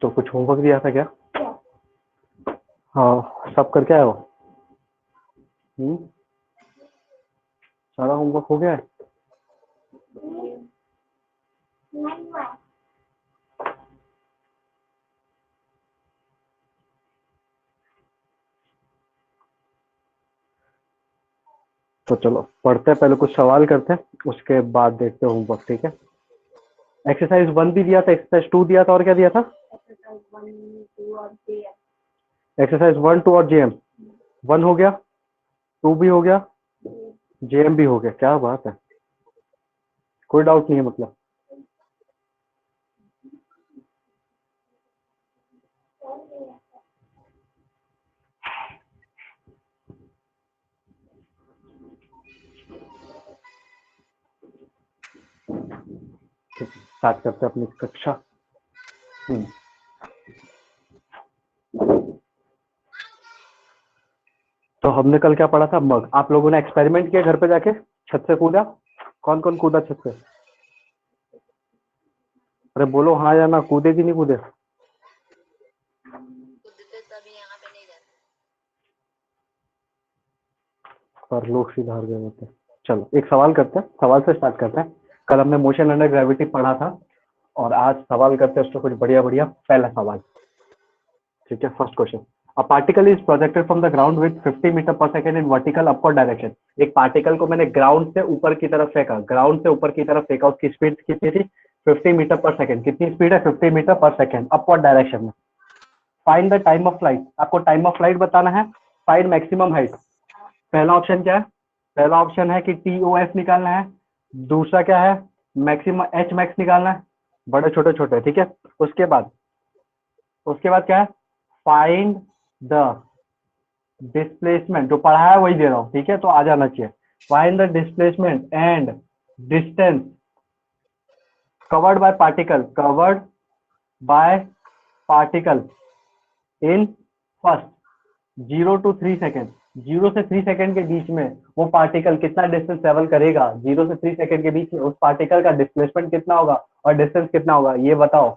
तो कुछ होमवर्क दिया था क्या? हाँ, सब करके आए हो? हम्म, सारा होमवर्क हो गया है? तो चलो पढ़ते हैं, पहले कुछ सवाल करते हैं, उसके बाद देखते हैं होमवर्क, ठीक है? एक्सरसाइज 1 भी दिया था, एक्सरसाइज 2 दिया था, और क्या दिया था? एक्सरसाइज 1, 2 और जेएम। 1 हो गया, 2 भी हो गया, जेएम भी हो गया। क्या बात है, कोई डाउट नहीं है मतलब? स्टार्ट करते हैं अपनी कक्षा। हम्म, तो हमने कल क्या पढ़ा था? मग। आप लोगों ने एक्सपेरिमेंट किया घर पे जाके? छत से कूदा? कौन कौन कूदा छत से? अरे बोलो हाँ या ना, कूदे कि नहीं कूदे? पर लोग सीधा हार गए होते हैं। चलो एक सवाल करते हैं, सवाल से स्टार्ट करते हैं। कल हमने मोशन अंडर ग्रेविटी पढ़ा था, और आज सवाल करते हैं उसका कुछ बढ़िया बढ़िया। पहला सवाल, ठीक है? First question, a particle is projected from the ground with 50 metre per second in vertical upward direction. एक पार्टिकल को मैंने ग्राउंड से ऊपर की तरफ फेंका, ग्राउंड से ऊपर की तरफ फेंका, उसकी स्पीड कितनी थी? 50 मीटर पर सेकंड। कितनी स्पीड है? 50 metre per second upward direction में। Find the time of flight. आपको टाइम ऑफ फ्लाइट बताना है। Find maximum height. पहला ऑप्शन क्या है? पहला ऑप्शन है कि TOF निकालना है। दूसरा क्या है? मैक्सिमम एच मैक्स निकालना है। बड़े छोटे छोटे, ठीक है? उसके बाद क्या है? Find the displacement. जो पढ़ा है वही दे रहा हूँ, ठीक है? तो आ जाना चाहिए। Find the displacement and distance covered by particle, covered by particle in first 0 to 3 second. 0 से 3 सेकेंड के बीच में वो पार्टिकल कितना डिस्टेंस ट्रेवल करेगा? 0 से 3 सेकेंड के बीच में उस पार्टिकल का डिस्प्लेसमेंट कितना होगा और डिस्टेंस कितना होगा, ये बताओ।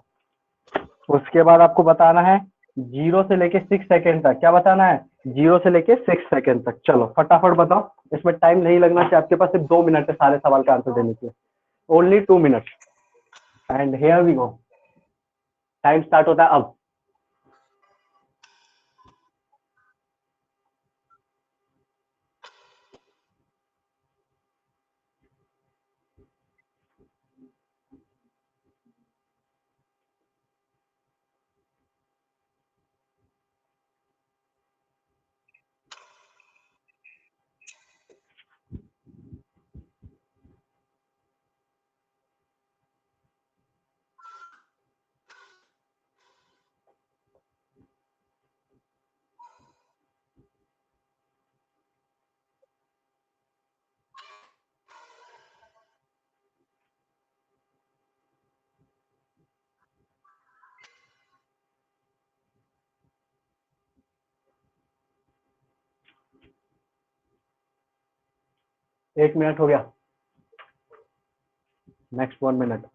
उसके बाद आपको बताना है 0 से लेके 6 सेकेंड तक। क्या बताना है? 0 से लेके 6 सेकेंड तक। चलो फटाफट बताओ, इसमें टाइम नहीं लगना चाहिए, आपके पास सिर्फ 2 मिनट है सारे सवाल का आंसर देने के लिए। Only 2 minute. And here we go. Time start होता है अब। एक मिनट हो गया। Next 1 minute.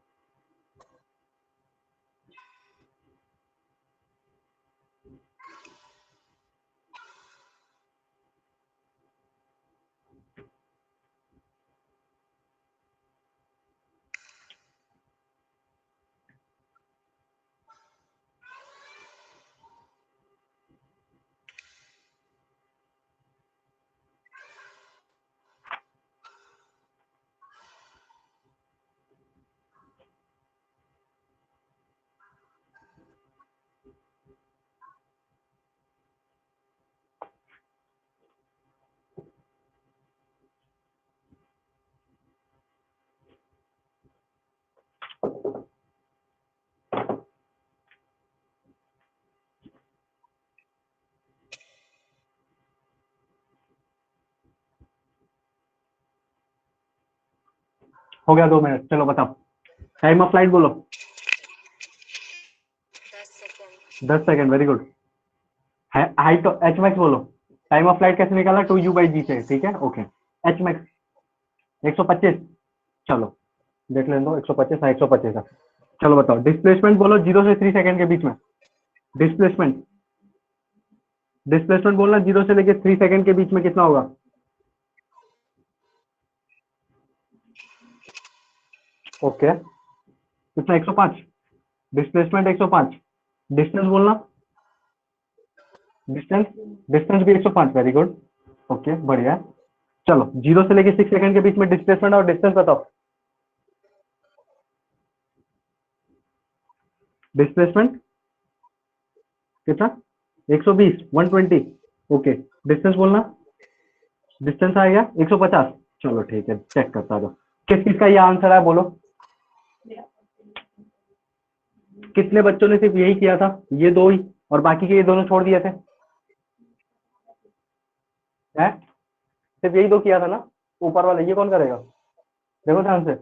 हो गया 2 मिनट। चलो बताओ, टाइम ऑफ फ्लाइट बोलो। 10 second, very good. Height H max बोलो। टाइम ऑफ फ्लाइट कैसे निकाला? 2u/g से, ठीक है? ओके। H max 125। चलो देख लेने दो, 125 है, 125 है। चलो बताओ, डिस्प्लेसमेंट बोलो 0 से 3 सेकेंड के बीच में। डिस्प्लेसमेंट, डिस्प्लेसमेंट बोलना 0 से लेके 3 सेकंड के बीच में कितना होगा? ओके, कितना? 105। डिस्प्लेसमेंट 105। डिस्टेंस बोलना, डिस्टेंस, डिस्टेंस भी 105। वेरी गुड, ओके बढ़िया। चलो 0 से लेके 6 सेकंड के बीच में डिस्प्लेसमेंट और डिस्टेंस बताओ। डिस्प्लेसमेंट कितना? 120, 120। ओके, डिस्टेंस बोलना, डिस्टेंस आ गया 150। चलो ठीक है, चेक करता दो किस किस का ये आंसर है, बोलो। कितने बच्चों ने सिर्फ यही किया था? ये दो ही, और बाकी के ये दोनों छोड़ दिए थे? हैं? सिर्फ यही दो किया था ना, ऊपर वाले। ये कौन करेगा? देखो ध्यान से,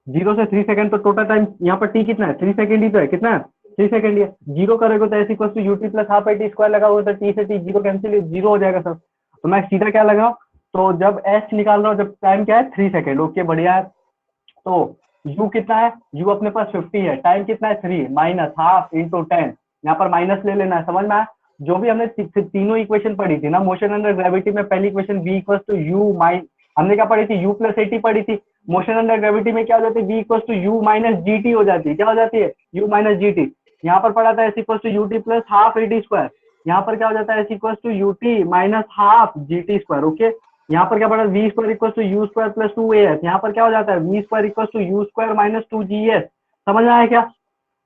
0 से 3 सेकंड, तो टोटल टाइम यहाँ पर टी कितना है? 3 सेकंड ही तो है। कितना है? 3 सेकंड ही है। 0 करेगा तो ऐसी equal to u t plus half I t square लगा हुआ, तो टी से टी 0 कैंसिल, 0 हो जाएगा सर। तो मैं सीधा क्या लगा, तो जब एस निकाल रहा हूँ, जब टाइम क्या है 3 सेकंड। ओके बढ़िया है। तो u कितना है? u अपने पास 50 है, टाइम कितना है 3 माइनस हाफ इंटू 10। यहाँ पर माइनस ले लेना है, समझ में आया? जो भी हमने तीनों इक्वेशन पढ़ी थी ना मोशन अंडर ग्रेविटी में, पहली equation v equal to u minus, हमने क्या पढ़ी थी? u प्लस एटी पढ़ी थी। मोशन अंडर ग्रेविटी में क्या हो जाती है? v equal to u minus g t हो जाती है। क्या हो जाती है? u minus g t. यहाँ पर पढ़ा था s equal to U T plus half A T square. यहाँ पर क्या हो जाता है? S equal to you t minus half g t square. Okay, यहाँ पर क्या पड़ा? V square equal to u square plus 2as। यहाँ पर क्या हो जाता है? We square equal to u square minus 2gs। समझ में आया क्या?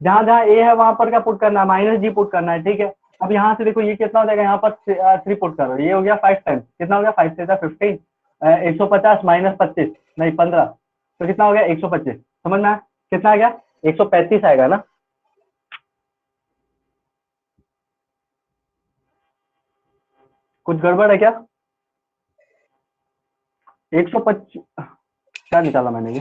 जहां जहां ए है वहां पर क्या पुट करना है? माइनस जी पुट करना है। ठीक है, अब यहाँ से देखो ये कितना हो जाएगा? यहाँ पर 3 पुट करो, ये हो गया 5 टाइम्स। कितना हो गया? 5 से 15, 150 माइनस 25, नहीं 15, तो कितना हो गया? 125। समझ में आया? कितना आ गया? 135 आएगा ना? कुछ गड़बड़ है क्या? 125 क्या निकाला मैंने? ये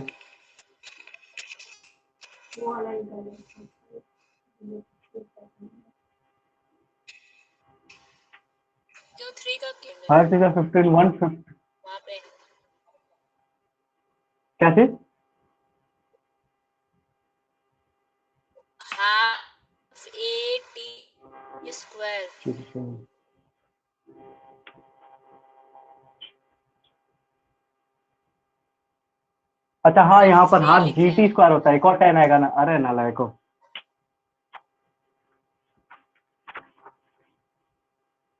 जो 3 का 5 से 15, 150 वहां पे कैसे? Half A T square. अच्छा हाँ, यहाँ पर 3 हाफ लिखे जी टी हैं। स्क्वायर होता है, एक और 10 आएगा ना? अरे नालायक को,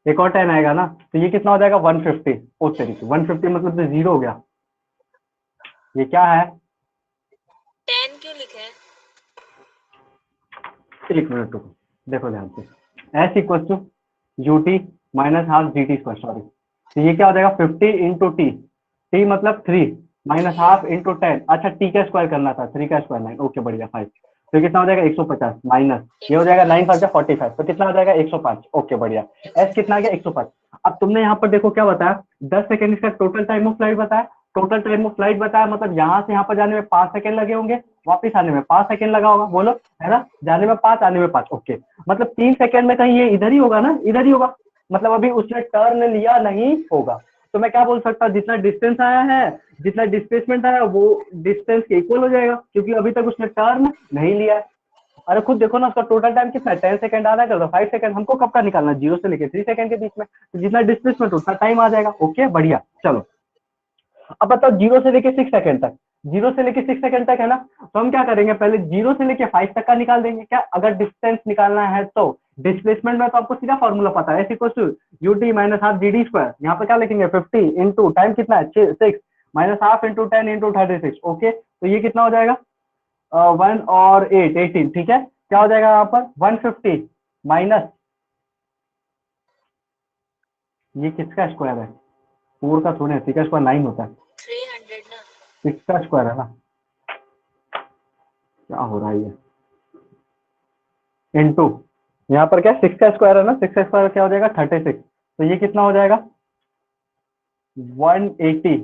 एक और 10 आएगा ना, तो ये कितना हो जाएगा? 150। उस तरीके 150 मतलब तो 0 हो गया। ये क्या है? 10 क्यों लिखे हैं? एक मिनट रुको, देखो ध्यान से। S equal to you t minus half g t square, sorry. तो ये क्या हो जाएगा? 50 इंटू टी, टी मतलब 3 माइनस हाफ इंटू 10। अच्छा टी का स्क्वायर करना था, 3 का स्क्वायर 9। ओके बढ़िया, 5। तो कितना हो जाएगा? 150 माइनस, ये हो जाएगा 9 5 45, तो कितना हो जाएगा? 105। ओके बढ़िया। एस कितना आ गया? 105। अब तुमने यहाँ पर देखो क्या बताया? 10 सेकंड इसका टोटल टाइम ऑफ फ्लाइट बताया। टोटल टाइम ऑफ फ्लाइट बताया, मतलब यहाँ से यहाँ पर जाने में 5 सेकंड लगे होंगे, वापस आने में 5 सेकंड लगा होगा। बोलो, है ना? जाने में 5, आने में 5। ओके, मतलब 3 सेकंड में कहीं ये इधर ही होगा ना? इधर ही होगा, मतलब अभी उसने टर्न लिया नहीं होगा। तो मैं क्या बोल सकता हूँ? जितना डिस्टेंस आया है, जितना डिस्प्लेसमेंट आया, वो डिस्टेंस के इक्वल हो जाएगा, क्योंकि अभी तक उसने टर्न नहीं लिया है। अरे खुद देखो ना, उसका टोटल टाइम कितना है? 10 सेकंड आ रहा है, चलो 5 सेकंड। हमको कब का निकालना? 0 से लेके 3 सेकंड के बीच में, तो जितना डिस्प्लेसमेंट उतना टाइम आ जाएगा। ओके बढ़िया। चलो अब बताओ 0 से लेके 6 सेकंड तक, 0 से लेके 6 सेकंड तक है ना, तो हम क्या करेंगे? पहले 0 से लेके 5 तक का निकाल देंगे क्या, अगर डिस्टेंस निकालना है तो। डिस्प्लेसमेंट में तो आपको सीधा फॉर्मूला पता है, equal to you t minus half g d square. यहाँ पर क्या लिखेंगे? 50 इंटू टाइम कितना है? 6 minus half into 10 into 36। Okay, तो ये कितना हो जाएगा? 1 और 8, 18। ठीक है, क्या हो जाएगा यहाँ पर? 150 माइनस, ये किसका स्क्वायर है? 4 का थोड़ा है, 6 का स्क्वायर 9 होता है, 300 ना। 6 का स्क्वायर है ना? क्या हो रहा है ये? इंटू, यहाँ पर क्या 6 का स्क्वायर है ना, 6 का स्क्वायर क्या हो जाएगा? 36। तो ये कितना हो जाएगा? 180,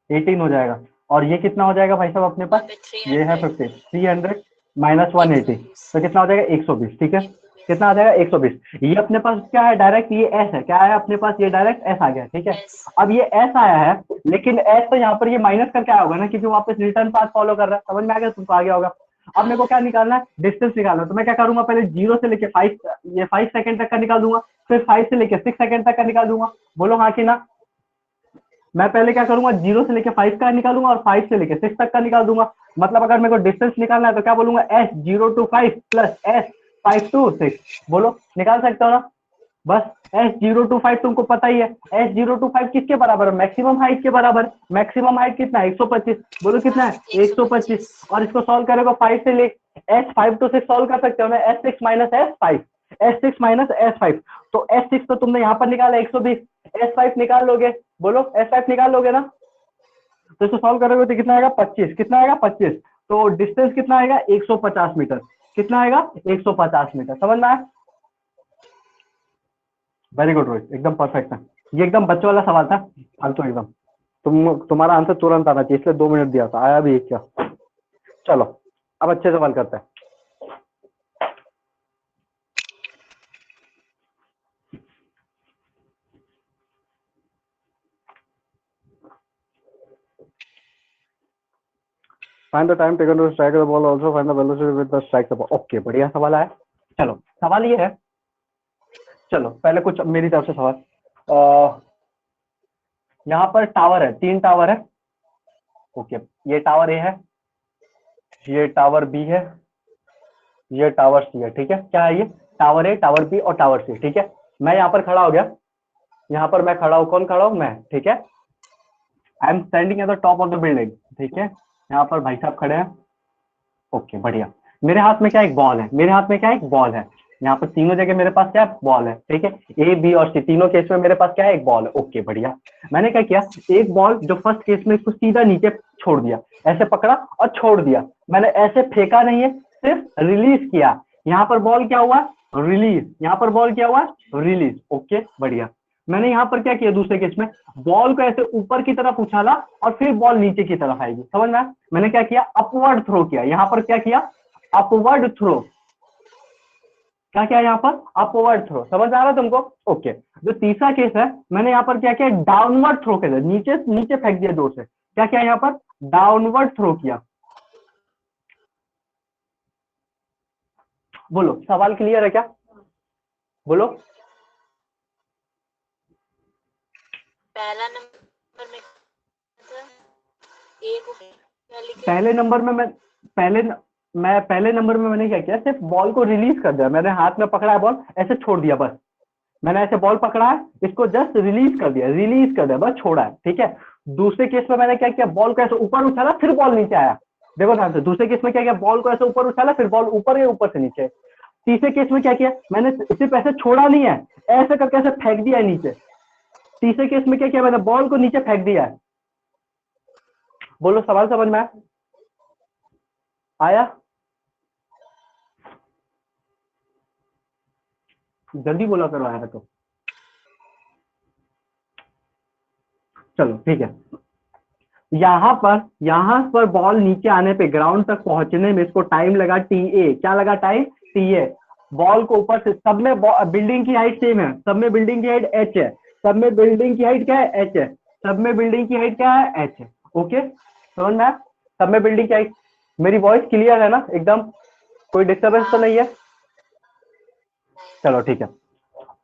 18 हो जाएगा। और ये कितना हो जाएगा भाई साहब अपने वहां पास? पे ये है 50, 300 माइनस 180, 120। तो कितना हो जाएगा? 120। ठीक है, 120 कितना आ जाएगा? 120। ये अपने पास क्या है? डायरेक्ट ये एस है, क्या है अपने पास? ये डायरेक्ट एस आ गया। ठीक है, यस। अब ये एस आया है, लेकिन एस तो यहाँ पर ये माइनस करके आया होगा ना, क्योंकि वापस रिटर्न पाथ फॉलो कर रहा है। समझ में आ गया तुमको? आ गया होगा। अब मेरे को क्या निकालना है, डिस्टेंस निकालना है। तो मैं क्या करूंगा, पहले 0 से लेके 5, ये 5 सेकंड तक का निकाल दूंगा, फिर 5 से लेके 6 सेकंड तक का निकाल दूंगा। बोलो हाँ कि ना। मैं पहले क्या करूंगा, 0 से लेके 5 का निकालूंगा और 5 से लेके 6 तक का निकाल दूंगा। मतलब अगर मेरे को डिस्टेंस निकालना है तो क्या बोलूंगा, S0 to 5 plus S5 to 6। बोलो निकाल सकते हो ना। बस S0 to 5 तुमको पता ही है, S0 to 5 किसके बराबर है, मैक्सिमम हाइट के बराबर। मैक्सिमम हाइट कितना है, 125। बोलो कितना है, 125। 125। और इसको सॉल्व करेगा 5 से ले, S5 to 6 सॉल्व कर सकते हो ना, S6 minus S5, S6 minus S5। तो S6 तो तुमने यहाँ पर निकाला 120, S5 निकाल लोगे। बोलो S5 निकाल लोगे ना। तो इसको सॉल्व करोगे तो कितना आएगा, 25। कितना आएगा, 25। तो डिस्टेंस कितना आएगा, 150 मीटर। कितना आएगा, 150 मीटर। समझ में आया। वेरी गुड रोहित, एकदम परफेक्ट है। ये एकदम बच्चों वाला सवाल था, फालतू एकदम। तुम्हारा आंसर तुरंत आना चाहिए, इसलिए 2 मिनट दिया था, आया भी एक क्या। चलो अब अच्छे सवाल करते हैं। Find the time taken to strike the ball, also find the velocity with the strike the ball. Okay, बढ़िया सवाल आया। चलो सवाल ये है, चलो पहले कुछ मेरी तरफ से सवाल। यहाँ पर टावर है, 3 टावर है। ओके, ये टावर ए है, ये टावर बी है, ये टावर सी है। ठीक है, क्या है ये, टावर ए, टावर बी और टावर सी। ठीक है, मैं यहाँ पर खड़ा हो गया, यहाँ पर मैं खड़ा हूँ, कौन खड़ा हूँ, मैं। ठीक है, I am standing at the top of the building. ठीक है, यहाँ पर भाई साहब खड़े हैं। ओके बढ़िया। मेरे हाथ में क्या, एक बॉल है। मेरे हाथ में क्या है, एक बॉल है। यहाँ पर तीनों जगह मेरे पास क्या है, बॉल है। ठीक है, ए बी और सी तीनों केस में मेरे पास क्या है, एक बॉल है। ओके बढ़िया। मैंने क्या किया, एक बॉल जो फर्स्ट केस में, इसको सीधा नीचे छोड़ दिया, ऐसे पकड़ा और छोड़ दिया। मैंने ऐसे फेंका नहीं है, सिर्फ रिलीज किया। यहाँ पर बॉल क्या हुआ, रिलीज। यहाँ पर बॉल क्या हुआ, रिलीज। ओके बढ़िया। मैंने यहाँ पर क्या किया, दूसरे केस में बॉल को ऐसे ऊपर की तरफ उछाला और फिर बॉल नीचे की तरफ आएगी। समझ में आया? मैंने क्या किया, अपवर्ड थ्रो किया। यहाँ पर क्या किया, अपवर्ड थ्रो। क्या किया यहाँ पर, अपवर्ड थ्रो। समझ आ रहा है तुमको। ओके, जो तीसरा केस है, मैंने यहाँ पर क्या किया, डाउनवर्ड थ्रो किया, नीचे नीचे फेंक दिया जोर से। क्या किया यहाँ पर, डाउनवर्ड थ्रो किया। बोलो सवाल क्लियर है क्या, बोलो। पहला नंबर में था, ए को क्या लिखे? पहले नंबर में मैं पहले नंबर में मैंने क्या किया, सिर्फ बॉल को रिलीज कर दिया। मैंने हाथ में पकड़ा है बॉल, ऐसे छोड़ दिया बस। मैंने ऐसे बॉल पकड़ा है, इसको जस्ट रिलीज कर दिया, रिलीज कर दिया बस, छोड़ा है। ठीक है, दूसरे केस में मैंने क्या किया, बॉल को ऐसे ऊपर उछाला, फिर बॉल नीचे आया। देखो ध्यान से, दूसरे केस में क्या किया, बॉल को ऐसे ऊपर उछाला, फिर बॉल ऊपर या ऊपर से नीचे। तीसरे केस में क्या किया, मैंने सिर्फ ऐसे छोड़ा नहीं है, ऐसे करके ऐसे फेंक दिया है नीचे। तीसरे केस में क्या किया, मैंने बॉल को नीचे फेंक दिया है। बोलो सवाल समझ में आया? जल्दी बोला करो आया तो। चलो ठीक है, यहाँ पर बॉल नीचे आने पे, ग्राउंड तक पहुंचने में इसको टाइम लगा TA। क्या लगा टाइम, TA। बॉल को ऊपर से, सब में बिल्डिंग की हाइट सेम है, सब में बिल्डिंग की हाइट H है, सब में बिल्डिंग की हाइट क्या है, H है, सब में बिल्डिंग की हाइट क्या है, H है। ओके समझ में आया? सब में बिल्डिंग की हाइट। मेरी वॉइस क्लियर है ना एकदम, कोई डिस्टर्बेंस तो हाँ, नहीं है? चलो ठीक है।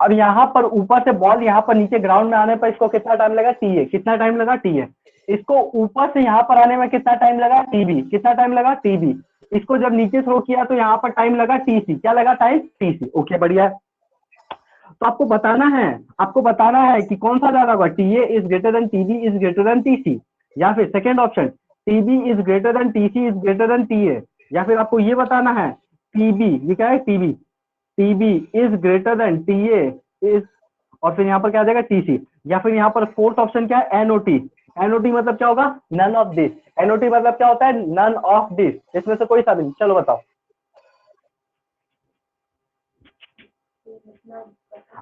अब यहाँ पर ऊपर से बॉल यहाँ पर नीचे ग्राउंड में आने पर इसको कितना टाइम लगा, TA। कितना टाइम लगा, TA। इसको ऊपर से यहाँ पर आने में कितना टाइम लगा, TB। कितना टाइम लगा, TB। इसको जब नीचे थ्रो किया तो यहाँ पर टाइम लगा, TC। क्या लगा, टाइम, TC। ओके बढ़िया है। तो आपको बताना है कि कौन सा ज्यादा होगा, TA is greater than TB is greater than TC, या फिर second option, TB is greater than TC is greater than TA, या फिर आपको ये बताना है TB, ये क्या है, TB is greater than TA is, और फिर यहाँ पर क्या आ जाएगा, TC, या फिर यहाँ पर फोर्थ ऑप्शन क्या है, NOT। NOT मतलब क्या होगा, नन ऑफ दिस। NOT मतलब क्या होता है, नन ऑफ दिस। इसमें से कोई सा भी। चलो बताओ,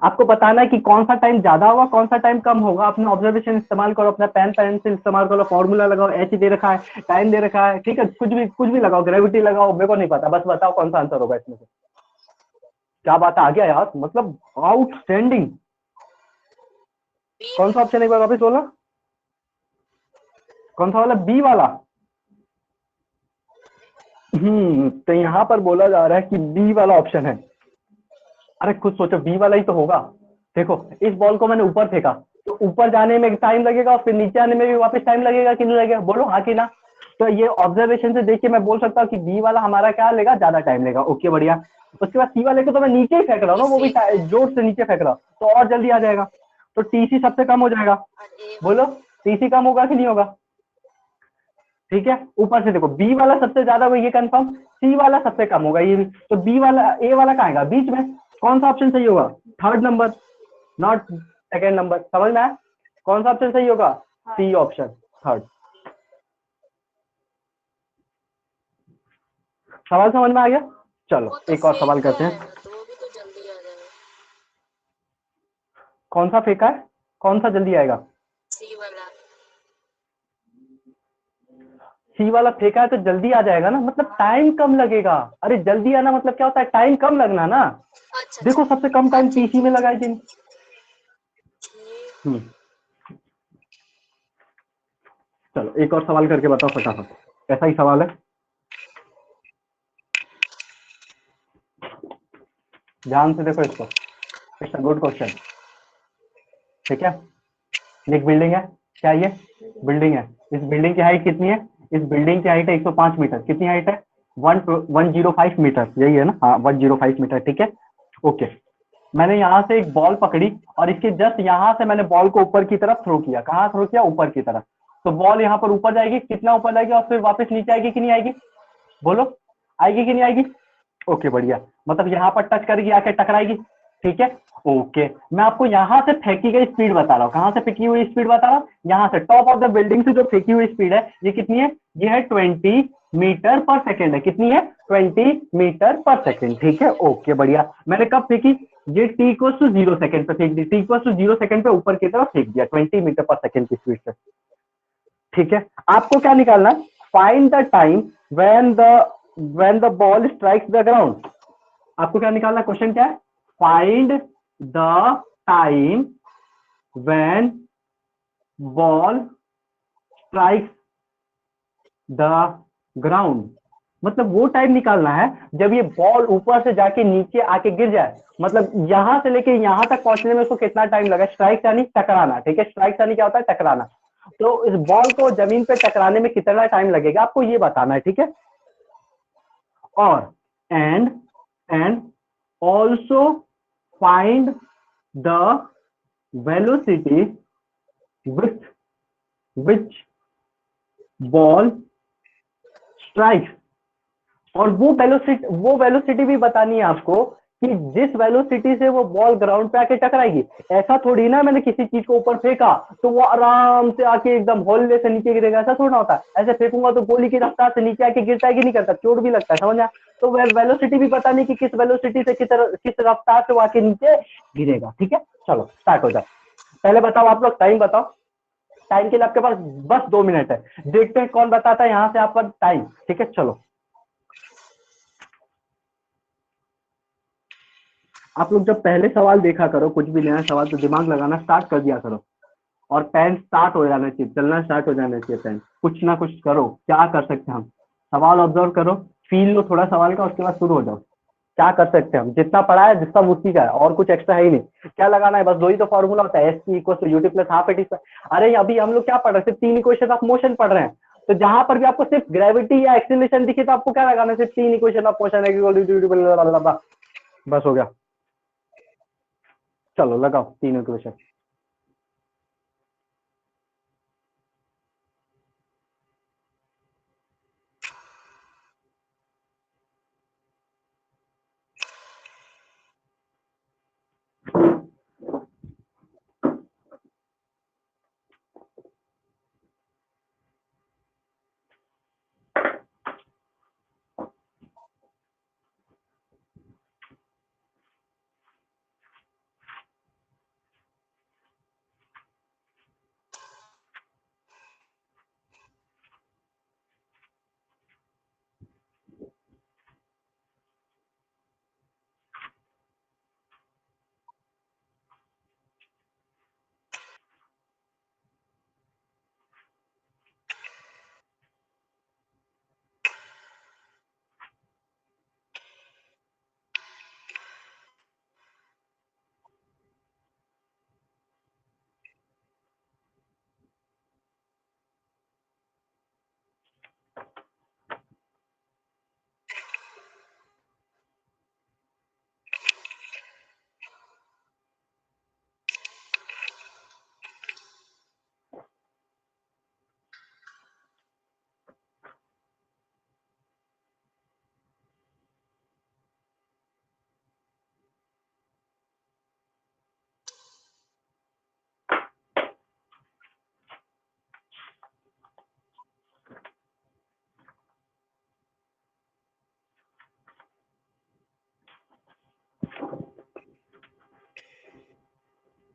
आपको बताना है कि कौन सा टाइम ज्यादा होगा, कौन सा टाइम कम होगा। अपने ऑब्जर्वेशन इस्तेमाल करो, अपना पेन पेंसिल इस्तेमाल करो, फॉर्मूला लगाओ, H दे रखा है, टाइम दे रखा है। ठीक है, कुछ भी लगाओ, ग्रेविटी लगाओ, मेरे को नहीं पता, बस बताओ कौन सा आंसर होगा इसमें से। क्या बात है, आ गया यार, मतलब आउटस्टैंडिंग। बी कौन सा ऑप्शन, एक बार वापिस बोला, कौन सा वाला, बी वाला? तो यहाँ पर बोला जा रहा है कि बी वाला ऑप्शन है। अरे खुद सोचो, बी वाला ही तो होगा। देखो, इस बॉल को मैंने ऊपर फेंका, तो ऊपर जाने में टाइम लगेगा और फिर नीचे आने में भी वापस टाइम लगेगा कि नहीं लगेगा, बोलो हाँ कि ना। तो ये ऑब्जर्वेशन से देख के मैं बोल सकता हूँ कि बी वाला हमारा क्या लेगा, ज्यादा टाइम लेगा। ओके बढ़िया। उसके बाद सी वाले को तो मैं नीचे ही फेंक रहा हूँ ना, वो भी इसी जोर से नीचे फेंक रहा हूँ, तो और जल्दी आ जाएगा। तो टीसी सबसे कम हो जाएगा। और ए बोलो, टीसी कम होगा कि नहीं होगा? ठीक है, ऊपर से देखो, बी वाला सबसे ज्यादा होगा, ये कंफर्म। सी वाला सबसे कम होगा, ये भी। तो बी वाला, ए वाला कहाँ आएगा, बीच में। कौन सा ऑप्शन सही होगा? Third number, not second number. समझ में आया? कौन सा ऑप्शन सही होगा? C option, third. सवाल समझ में आ गया? चलो वो तो एक और सवाल फेंका करते है हैं। ना, तो वो भी तो जल्दी आ जाएगा। कौन सा फेंका है, कौन सा जल्दी आएगा? सी वाला। सी वाला फेंका है तो जल्दी आ जाएगा ना, मतलब टाइम कम लगेगा। अरे जल्दी आना मतलब क्या होता है, टाइम कम लगना ना। अच्छा अच्छा। देखो सबसे कम हाँ टाइम ठीक टीसी में ठीक लगा है जिन। ठीक। चलो एक और सवाल करके बताओ फटाफट, ऐसा ही सवाल है, ध्यान से देखो इसको। It's a good question. ठीक है, एक बिल्डिंग है, क्या ये बिल्डिंग है? इस बिल्डिंग की हाइट कितनी है? इस बिल्डिंग की हाइट है 105 मीटर। कितनी हाइट है? 105 मीटर, यही है ना? हाँ 105 मीटर। ठीक है, ओके। मैंने यहाँ से एक बॉल पकड़ी और इसके जस्ट यहाँ से मैंने बॉल को ऊपर की तरफ थ्रो किया। कहाँ थ्रो किया? ऊपर की तरफ। तो बॉल यहाँ पर ऊपर जाएगी, कितना ऊपर जाएगी और फिर वापस नीचे आएगी कि नहीं आएगी? बोलो, आएगी कि नहीं आएगी? ओके बढ़िया, मतलब यहाँ पर टच करेगी, आके टकराएगी। ठीक है, ओके। मैं आपको यहाँ से फेंकी गई स्पीड बता रहा हूँ। कहाँ से फेंकी हुई स्पीड बता रहा हूँ? यहाँ से टॉप ऑफ द बिल्डिंग से जो फेंकी हुई स्पीड है, ये कितनी है? ये है 20 मीटर पर सेकेंड है। कितनी है? 20 मीटर पर 20 सेकेंड। ठीक है, मीटर। ओके बढ़िया। मैंने कब फेंकी? ये टी इक्वल टू 0 सेकंड पे फेंक दी। टी इक्वल टू 0 सेकंड पे ऊपर की तरफ फेंक दिया 20 मीटर पर सेकंड की स्पीड से। ठीक है, आपको क्या निकालना है? Find the time when the ball strikes the ground. आपको क्या निकालना? क्वेश्चन क्या है? Find the time when ball strikes the ground. मतलब वो टाइम निकालना है जब ये बॉल ऊपर से जाके नीचे आके गिर जाए। मतलब यहां से लेके यहां तक पहुंचने में उसको कितना टाइम लगा। स्ट्राइक यानी टकराना। ठीक है, स्ट्राइक यानी क्या होता है? टकराना। तो इस बॉल को जमीन पे टकराने में कितना टाइम लगेगा, आपको ये बताना है। ठीक है, और and and also find the velocity with which ball strikes. और वो वेलोसिटी भी बतानी है आपको कि जिस वेलोसिटी से वो बॉल ग्राउंड पे आके टकराएगी। ऐसा थोड़ी ना मैंने किसी चीज को ऊपर फेंका तो वो आराम से आके एकदम हौले से नीचे गिरेगा, ऐसा थोड़ा होता है। ऐसे फेंकूंगा तो गोली की रफ्तार से नीचे आके गिरता है कि नहीं करता? चोट भी लगता है, समझ आया? तो वेलोसिटी भी बतानी कि किस वेलोसिटी से किस रफ्तार से वो आके नीचे गिरेगा। ठीक है, चलो स्टार्ट हो जाए। पहले बताओ आप लोग, टाइम बताओ। टाइम के लिए आपके पास बस 2 मिनट है। देखते हैं कौन बताता है यहाँ से आपका टाइम। ठीक है, चलो आप लोग जब पहले सवाल देखा करो, कुछ भी नया सवाल, तो दिमाग लगाना स्टार्ट कर दिया करो। और पेन स्टार्ट हो जाना चाहिए, चलना स्टार्ट हो जाना चाहिए पेन। कुछ ना कुछ करो, क्या कर सकते हैं हम? सवाल ऑब्जर्व करो, फील लो थोड़ा सवाल का, उसके बाद शुरू हो जाओ। क्या कर सकते हैं हम? जितना पढ़ा है, जितना उसी का है, और कुछ एक्स्ट्रा है ही नहीं। क्या लगाना है? बस दो ही तो फॉर्मूला होता है, s t equal to u t plus half a t. अरे अभी हम लोग क्या पढ़ रहे हैं? सिर्फ 3 इक्वेशन ऑफ मोशन पढ़ रहे हैं। तो जहां पर भी आपको सिर्फ ग्रेविटी या एक्सीलरेशन दिखे तो आपको क्या लगाना है? सिर्फ 3 इक्वेशन ऑफ मोशन। बस हो गया। चलो लगाओ 3 इक्वेशन।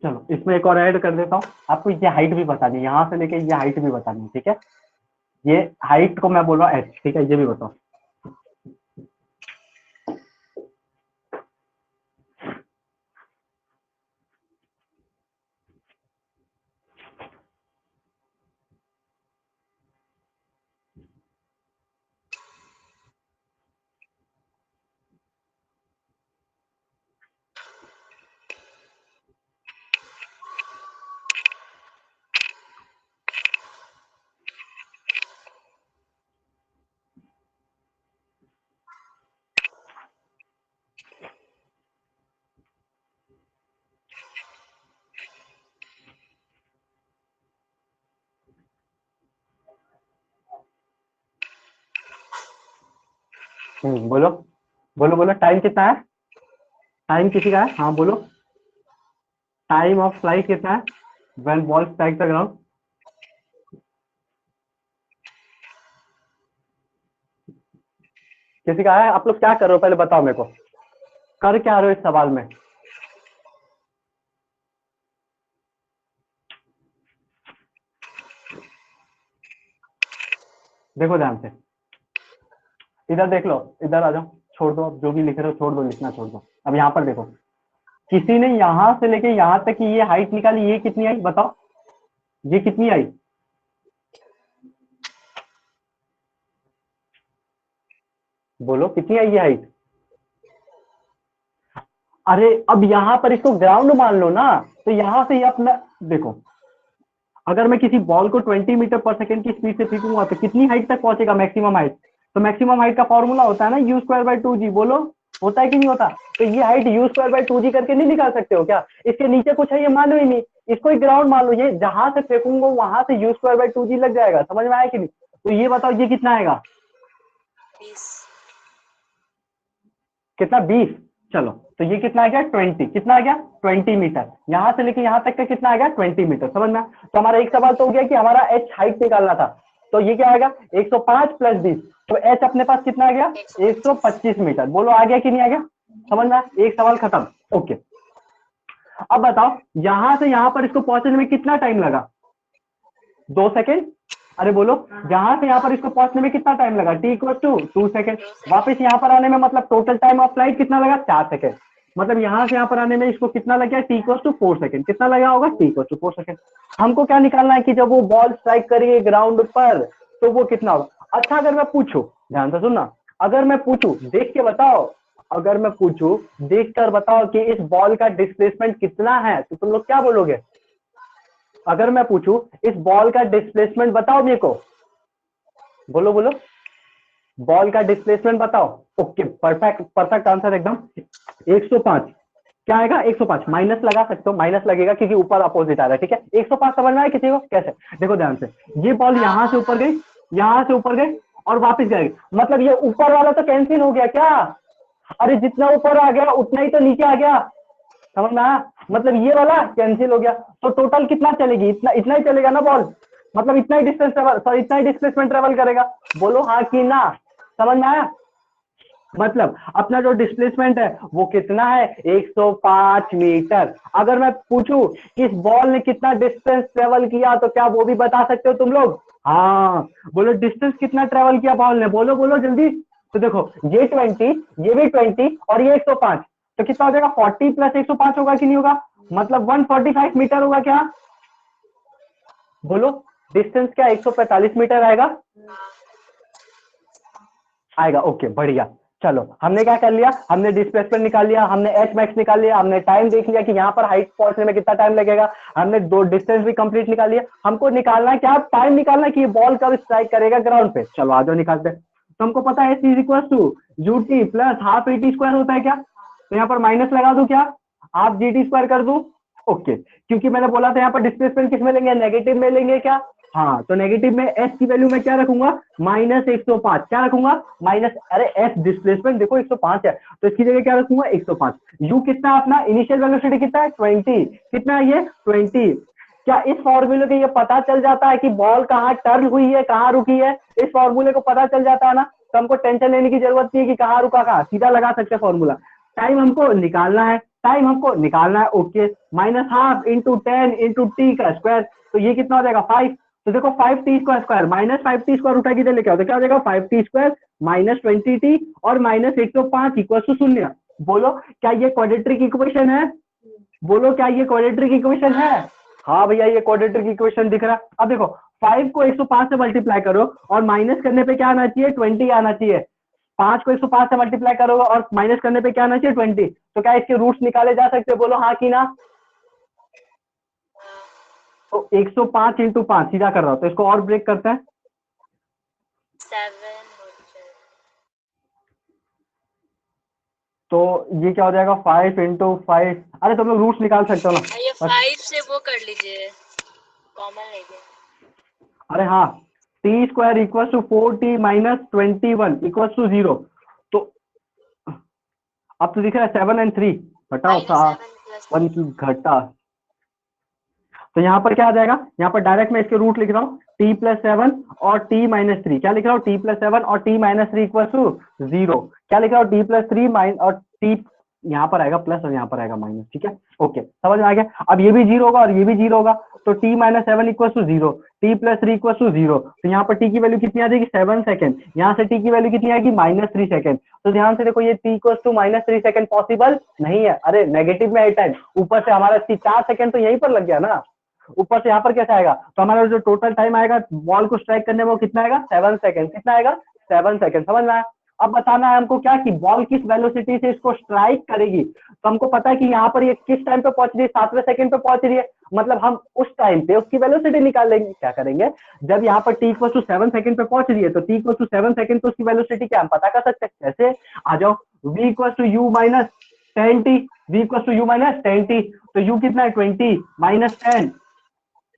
चलो इसमें एक और ऐड कर देता हूँ, आपको ये हाइट भी बतानी है, यहाँ से लेके ये हाइट भी बतानी है, ठीक है। ये हाइट को मैं बोल रहा हूँ h, ठीक है, ये भी बताओ। बोलो बोलो बोलो, टाइम कितना है? टाइम किसी का है? हाँ बोलो, टाइम ऑफ फ्लाइट कितना है when ball strike the ground? किसी का है? आप लोग क्या कर रहे हो पहले बताओ मेरे को, कर क्या रहे हो इस सवाल में? देखो ध्यान से, इधर देख लो, इधर आ जाओ, छोड़ दो, अब जो भी लिख रहे हो छोड़ दो, लिखना छोड़ दो। अब यहाँ पर देखो, किसी ने यहाँ से लेके यहाँ तक की ये हाइट निकाली, ये कितनी आई बताओ, ये कितनी आई? बोलो कितनी आई ये हाइट? अरे अब यहाँ पर इसको ग्राउंड मान लो ना, तो यहाँ से ये अपना देखो, अगर मैं किसी बॉल को 20 मीटर पर सेकंड की स्पीड से फेंकूंगा तो कितनी हाइट तक पहुंचेगा, मैक्सिमम हाइट? तो मैक्सिमम हाइट का फॉर्मूला होता है ना यू स्क्वायर बाय 2g, बोलो होता है कि नहीं होता? तो ये height you square by 2g करके नहीं निकाल सकते हो क्या? इसके नीचे कुछ है ये मान लो ही नहीं, इसको एक ग्राउंड मान लो, ये जहां से फेंकूंगा वहां से यू स्क्वायर बाय 2g लग जाएगा, समझ में आया कि नहीं? तो ये बताओ ये कितना आएगा? 20। कितना? 20। चलो तो ये कितना आ गया? 20। कितना आ गया? 20 मीटर। यहाँ से लेके यहाँ तक का कितना आ गया? 20 मीटर। समझ में? तो हमारा एक सवाल तो हो गया कि हमारा एच हाइट निकालना था, तो ये क्या आएगा? 105 प्लस 20, तो एच अपने पास कितना आ गया? 125 मीटर। बोलो आ गया कि नहीं आ गया? समझ में? एक सवाल खत्म। ओके, अब बताओ यहां से यहां पर इसको पहुंचने में कितना टाइम लगा? 2 सेकेंड। अरे बोलो, यहाँ से यहाँ पर इसको पहुंचने में कितना टाइम लगा? t equal to 2 second. वापस यहाँ पर आने में मतलब टोटल टाइम ऑफ फ्लाइट कितना लगा? 4 सेकेंड। मतलब यहाँ से यहाँ पर आने में इसको कितना लग गया? t equal to 4 second. कितना लगा होगा? t equal to 4 second. हमको क्या निकालना है कि जब वो बॉल स्ट्राइक करेगी ग्राउंड पर तो वो कितना होगा। अच्छा अगर मैं पूछूं, ध्यान से सुनना, अगर मैं पूछूं देख के बताओ, अगर मैं पूछूं देख कर बताओ कि इस बॉल का डिस्प्लेसमेंट कितना है, तो तुम लोग क्या बोलोगे? अगर मैं पूछूं इस बॉल का डिस्प्लेसमेंट बताओ मेरे को, बोलो बोलो, बॉल का डिस्प्लेसमेंट बताओ। ओके, परफेक्ट परफेक्ट आंसर एकदम। 105 क्या आएगा? 105 माइनस लगा सकते हो, माइनस लगेगा क्योंकि ऊपर अपोजिट आ रहा है, ठीक है। 105 समझ में आया किसी को? कैसे? देखो ध्यान से, ये बॉल यहां से ऊपर गई, यहां से ऊपर गई और वापस गई, मतलब ये ऊपर वाला तो कैंसिल हो गया क्या? अरे जितना ऊपर आ गया उतना ही तो नीचे आ गया, समझ में आया? मतलब ये वाला कैंसिल हो गया, तो टोटल कितना चलेगी? इतना इतना ही चलेगा ना बॉल, मतलब इतना ही डिस्टेंस ट्रेवल, सॉरी इतना ही डिस्प्लेसमेंट ट्रेवल करेगा। बोलो हाँ कि ना? समझ में आया? मतलब अपना जो डिस्प्लेसमेंट है वो कितना है? 105 मीटर। अगर मैं पूछूं कि इस बॉल ने कितना डिस्टेंस ट्रेवल किया तो क्या वो भी बता सकते हो तुम लोग? हाँ बोलो, डिस्टेंस कितना ट्रेवल किया बॉल ने, बोलो बोलो जल्दी। तो देखो ये 20, ये भी 20 और ये 105, तो कितना हो जाएगा? 40 प्लस 105 होगा कि नहीं होगा? मतलब 145 मीटर होगा क्या? बोलो, डिस्टेंस क्या 145 मीटर आएगा? हाँ। आएगा। ओके बढ़िया। चलो हमने क्या कर लिया, हमने डिस्प्लेसमेंट निकाल लिया, हमने एच मैक्स निकाल लिया, हमने टाइम देख लिया कि यहाँ पर हाइट पहुंचने में कितना टाइम लगेगा, हमने दो डिस्टेंस भी कंप्लीट निकाल लिया। हमको निकालना है क्या? टाइम निकालना है कि ये बॉल कब स्ट्राइक करेगा ग्राउंड पे। चलो आ जाओ निकालते हैं। तो हमको पता है C equal to U T plus half A T square होता है क्या? तो यहाँ पर माइनस लगा दूं क्या? हाफ जी टी स्क्वायर कर दूं? ओके, क्योंकि मैंने बोला था यहाँ पर डिस्प्लेसमेंट किस में लेंगे? नेगेटिव में लेंगे क्या? हाँ, तो नेगेटिव में एस की वैल्यू मैं क्या रखूंगा? -105। क्या रखूंगा? माइनस, अरे एस डिस्प्लेसमेंट देखो 105 है तो इसकी जगह क्या रखूंगा? 105। यू कितना अपना इनिशियल वेलोसिटी कितना है? 20। कितना है ये? 20। क्या इस फॉर्मूले को ये पता चल जाता है कि बॉल कहाँ टर्न हुई है, कहाँ रुकी है? इस फॉर्मूले को पता चल जाता है ना, तो हमको टेंशन लेने की जरूरत नहीं है कि कहाँ रुका, कहाँ सीधा लगा सकते हैं फॉर्मूला। टाइम हमको निकालना है, टाइम हमको निकालना है, okay. Minus half into 10 into T का स्क्वायर, तो ये कितना हो जाएगा 5। तो देखो 5t का स्क्वायर माइनस 5t स्क्वायर उठा के लेके आओ तो क्या हो जाएगा 5t स्क्वायर माइनस 20t और माइनस 105 इक्वल टू 0। बोलो क्या ये क्वाड्रेटिक इक्वेशन है? बोलो क्या ये क्वाड्रेटिक इक्वेशन है? हाँ भैया ये क्वाड्रेटिक इक्वेशन दिख रहा है। अब देखो 5 को 105 से मल्टीप्लाई करो और माइनस करने पे क्या आना चाहिए 20 आना चाहिए। 5 को 105 से मल्टीप्लाई करोगे और माइनस करने पे क्या आना चाहिए 20। तो क्या इसके रूट्स निकाले जा सकते हैं? बोलो हाँ कि ना। तो 105 इंटू 5 सीधा कर रहा हूं तो इसको और ब्रेक करते हैं। 7 हो जाए। तो ये क्या हो जाएगा 5 इंटू 5। अरे तुम लोग रूट्स निकाल सकते हो ना ये बस। 5 से वो कर लीजिए, कॉमन लेके। अरे हाँ t square equal to 4t minus 21 equal to 0। तो अब तो दिख रहा है 7 एंड 3 घटाओ -7 प्लस 1 की घटा। तो यहाँ पर क्या आ जाएगा, यहाँ पर डायरेक्ट मैं इसके रूट लिख रहा हूँ t प्लस 7 और t माइनस 3। क्या लिख रहा हूँ t प्लस 7 और t माइनस 3 इक्वल टू 0। क्या लिख रहा हूँ t प्लस 3 माइन और t यहाँ पर आएगा प्लस और यहाँ पर आएगा माइनस। ठीक है ओके समझ में आ गया। अब ये भी 0 होगा और ये भी 0 होगा तो t minus 7 equal to 0, t plus 3 equal to 0। तो यहाँ पर t की वैल्यू कितनी आ जाएगी 7 सेकंड। यहाँ से t की वैल्यू कितनी आएगी -3 सेकंड। तो ध्यान से देखो ये t equal to -3 second possible नहीं है। अरे नेगेटिव में है टाइम, ऊपर से हमारा 4 सेकंड तो यहीं पर लग गया ना, ऊपर से यहाँ पर कैसे आएगा। तो हमारा जो टोटल टाइम आएगा बॉल को स्ट्राइक करने में वो कितना आएगा 7 सेकंड। कितना आएगा 7 सेकंड। समझ में आया। अब बताना है हमको क्या कि बॉल किस वेलोसिटी से इसको स्ट्राइक करेगी। तो हमको पता है कि यहाँ पर ये किस टाइम पे पहुंच रही है 7वें सेकंड पे पहुंच रही है। मतलब हम उस टाइम पे उसकी वेलोसिटी निकाल लेंगे। क्या करेंगे जब यहाँ पर t इक्वल टू 7 सेकंड पे पहुंच रही है तो t इक्वल टू 7 सेकंड पे उसकी वेलोसिटी क्या हम पता कर सकते हैं। कैसे आ जाओ v equal to u minus 10t, v equal to u minus 10t। तो u कितना है 20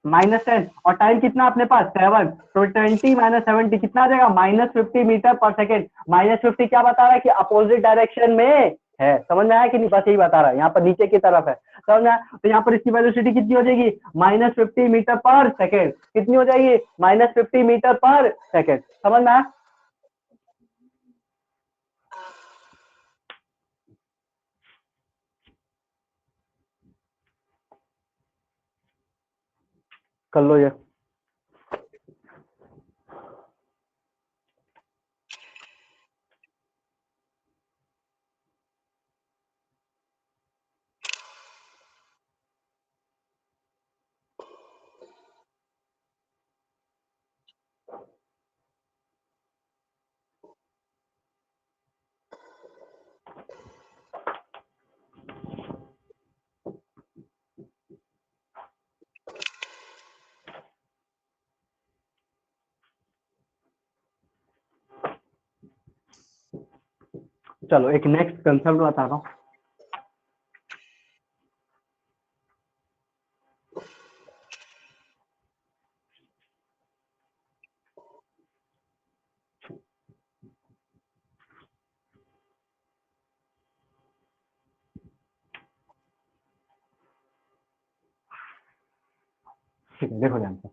-10 और टाइम कितना अपने पास 7। तो 20 माइनस 70 कितना आ जाएगा -50 मीटर पर सेकेंड। -50 क्या बता रहा है कि अपोजिट डायरेक्शन में है। समझ में आया कि नहीं? बस यही बता रहा है, यहाँ पर नीचे की तरफ है। समझ में आया। तो यहाँ पर इसकी वेलोसिटी कितनी हो जाएगी -50 मीटर पर सेकेंड। कितनी हो जाएगी -50 मीटर पर सेकेंड। समझ में आया। कर लो ये। चलो एक नेक्स्ट कंसेप्ट बता रहा हूँ। ठीक है देखो ध्यान से,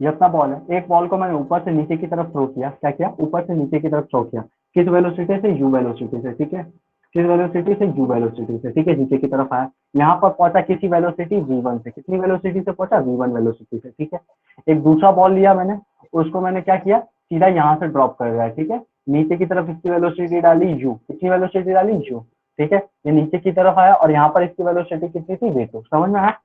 ये अपना बॉल है। एक बॉल को मैंने ऊपर से नीचे की तरफ थ्रो किया। क्या किया ऊपर से नीचे की तरफ थ्रो किया। किस वेलोसिटी से u वेलोसिटी से। ठीक है किस वेलोसिटी से u वेलोसिटी से। ठीक है नीचे की तरफ आया, यहाँ पर पहुंचा किसी वेलोसिटी v1 से। कितनी वेलोसिटी से पहुंचा v1 वेलोसिटी से। ठीक है एक दूसरा बॉल लिया मैंने, उसको मैंने क्या किया सीधा यहाँ से ड्रॉप कर दिया। ठीक है नीचे की तरफ इसकी वेलोसिटी डाली u। कितनी वेलोसिटी डाली u। ठीक है ये नीचे की तरफ आया और यहाँ पर इसकी वेलोसिटी कितनी थी v2। समझ में आया।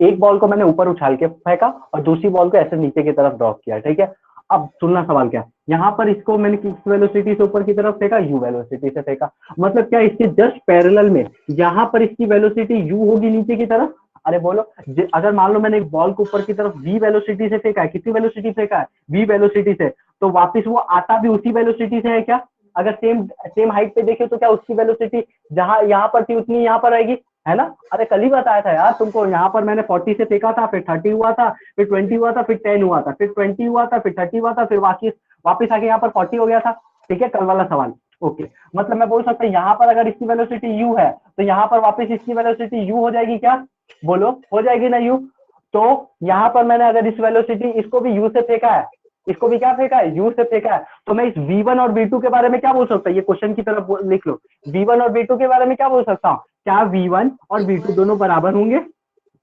एक बॉल को मैंने ऊपर उछाल के फेंका और दूसरी बॉल को ऐसे नीचे की तरफ ड्रॉप किया। ठीक है अब सुनना सवाल क्या है। यहाँ पर इसको मैंने किस वेलोसिटी से ऊपर की तरफ फेंका u वेलोसिटी से फेंका। मतलब क्या इसके जस्ट पैरेलल में यहाँ पर इसकी वेलोसिटी u होगी नीचे की तरफ। अरे बोलो अगर मान लो मैंने एक बॉल को ऊपर की तरफ v वेलोसिटी से फेंका है। कितनी वेलोसिटी फेंका है v वेलोसिटी से, तो वापस वो आता भी उसी वेलोसिटी से है क्या। अगर सेम सेम हाइट पे देखे तो क्या उसकी वेलोसिटी जहां यहाँ पर थी उतनी यहाँ पर आएगी है ना। अरे कल ही बताया था यार तुमको, यहाँ पर मैंने 40 से फेंका था, फिर 30 हुआ था, फिर 20 हुआ था, फिर 10 हुआ था, फिर 20 हुआ था, फिर 30 हुआ था, फिर वापिस आके यहाँ पर 40 हो गया था। ठीक है कल वाला सवाल। ओके मतलब मैं बोल सकता हूँ यहाँ पर अगर इसकी वेलोसिटी u है तो यहाँ पर वापस इसकी वेलोसिटी u हो जाएगी क्या। बोलो हो जाएगी ना u। तो यहाँ पर मैंने अगर इस वेलोसिटी इसको भी u से फेंका है इसको भी क्या फेंका है, u से फेंका है। तो मैं इस v1 और v2 के बारे में क्या बोल सकता हूँ, ये क्वेश्चन की तरफ लिख लो, v1 और v2 के बारे में क्या बोल सकता हूँ, क्या v1 और v2 इक्वल। दोनों बराबर होंगे?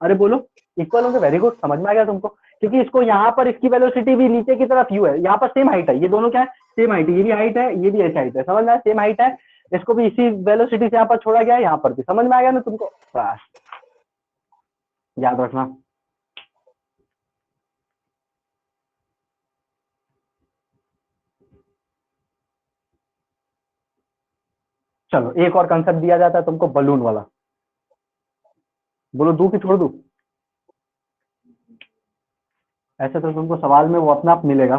अरे बोलो इक्वल होंगे, वेरी गुड, समझ में आ गया तुमको। क्योंकि इसको यहाँ पर इसकी वेलोसिटी भी नीचे की तरफ u है, यहाँ पर सेम हाइट है, ये दोनों क्या है, सेम हाइट है, ये भी हाइट है, ये भी ऐसी हाइट है, समझ में आया, सेम हाइट है, इसको भी इसी वेलोसिटी से यहाँ पर छोड़ा गया है, यहाँ पर भी, समझ में आ गया ना तुमको, बस याद रखना। चलो एक और कंसेप्ट दिया जाता है तुमको, बलून वाला, बोलो दूं कि छोड़ दूं? ऐसे तो तुमको सवाल में वो अपना आप मिलेगा।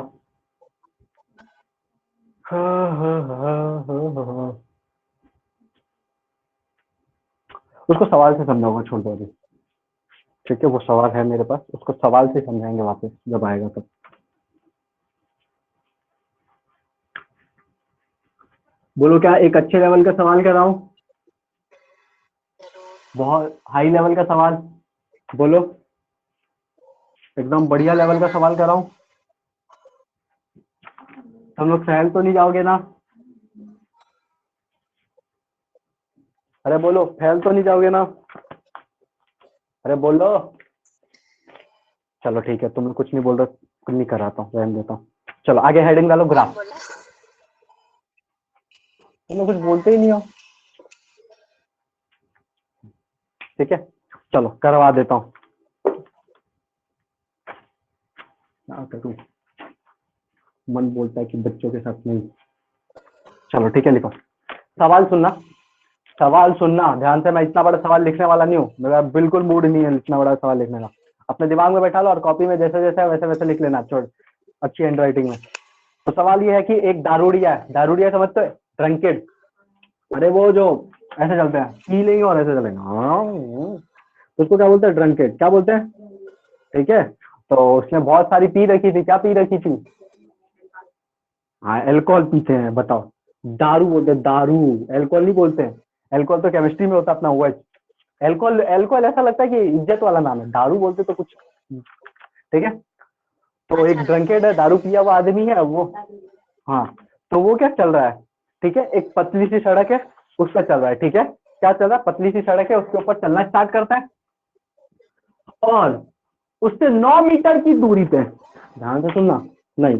उसको सवाल से समझाऊंगा, छोड़ दो अभी, ठीक है, वो सवाल है मेरे पास, उसको सवाल से समझाएंगे वापस जब आएगा तब। बोलो क्या एक अच्छे लेवल का सवाल कर रहा हूँ, जरूर। बहुत हाई लेवल का सवाल, बोलो एकदम बढ़िया लेवल का सवाल कर रहा हूँ, हम लोग फैल तो नहीं जाओगे ना? अरे बोलो फैल तो नहीं जाओगे ना? अरे बोलो। चलो ठीक है, तुम कुछ नहीं बोल रहे, कुछ नहीं कराता हूँ, रहने देता हूँ। चलो आगे हेडिंग डालो, कौन ग्राफ। बोला? तुम लोग कुछ बोलते ही नहीं हो, ठीक है, चलो करवा देता हूँ। क्या करूं, मन बोलता है कि बच्चों के साथ नहीं। चलो ठीक है, लिखो, सवाल सुनना, सवाल सुनना ध्यान से। मैं इतना बड़ा सवाल लिखने वाला नहीं हूँ, मेरा बिल्कुल मूड नहीं है इतना बड़ा सवाल लिखने का। अपने दिमाग में बैठा लो और कॉपी में जैसे जैसे वैसे वैसे लिख लेना, छोड़, अच्छी हैंड राइटिंग में। तो सवाल ये है कि एक दारूडिया है, दारूडिया समझते हो, ड्रंकेड, अरे वो जो ऐसे चलते हैं, पी लेंगे और ऐसे चलेंगे, हाँ, तो उसको क्या बोलते हैं, ड्रंकेड, क्या बोलते हैं, ठीक है। तो उसने बहुत सारी पी रखी थी, क्या पी रखी थी, हाँ एल्कोहल पीते हैं, बताओ, दारू बोलते हैं, दारू, एल्कोहल नहीं बोलते हैं, एल्कोहल तो केमिस्ट्री में होता है अपना वो, एल्कोहल, एल्कोहल ऐसा लगता है कि इज्जत वाला नाम है, दारू बोलते तो कुछ, ठीक है। तो अच्छा एक ड्रंकेड है, लगता दारू पिया हुआ आदमी है वो, हाँ, तो वो क्या चल रहा है, ठीक है, एक पतली सी सड़क है, उस पर चल रहा है, ठीक है, क्या चल रहा है, पतली सी सड़क है, उसके ऊपर चलना स्टार्ट करता है, और उससे 9 मीटर की दूरी पे, ध्यान से सुनना, नहीं,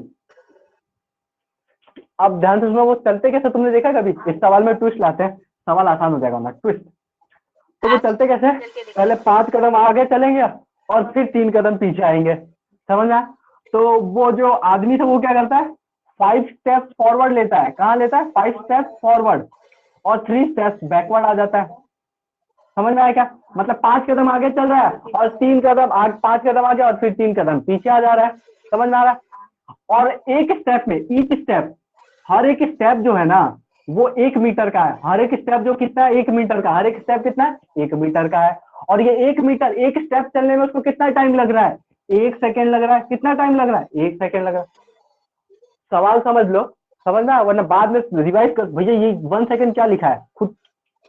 अब ध्यान से सुनो, वो चलते कैसे, तुमने देखा कभी, इस सवाल में ट्विस्ट लाते हैं, सवाल आसान हो जाएगा ना, ट्विस्ट। तो वो है। चलते कैसे, चल के दिखा। पहले 5 कदम आगे चलेंगे और फिर 3 कदम पीछे आएंगे, समझ में आया? तो वो जो आदमी था वो क्या करता है, 5 स्टेप्स फॉरवर्ड लेता है, कहाँ लेता है, 5 स्टेप्स फॉरवर्ड और 3 स्टेप्स बैकवर्ड आ जाता है, समझ में आया क्या, मतलब 5 कदम आगे चल रहा है और 3 कदम आगे, 5 कदम आगे और फिर 3 कदम पीछे आ जा रहा है, समझ में आ रहा है? और एक स्टेप में, ईच स्टेप, हर एक स्टेप जो है ना वो 1 मीटर का है, हर एक स्टेप जो कितना है, 1 मीटर का, हर एक स्टेप कितना है, 1 मीटर का है। और ये 1 मीटर, एक स्टेप चलने में उसको कितना टाइम लग रहा है, 1 सेकेंड लग रहा है, कितना टाइम लग रहा है, 1 सेकेंड लग रहा है। सवाल समझ लो, समझना, वरना बाद में रिवाइज कर, भैया ये 1 सेकेंड क्या लिखा है, खुद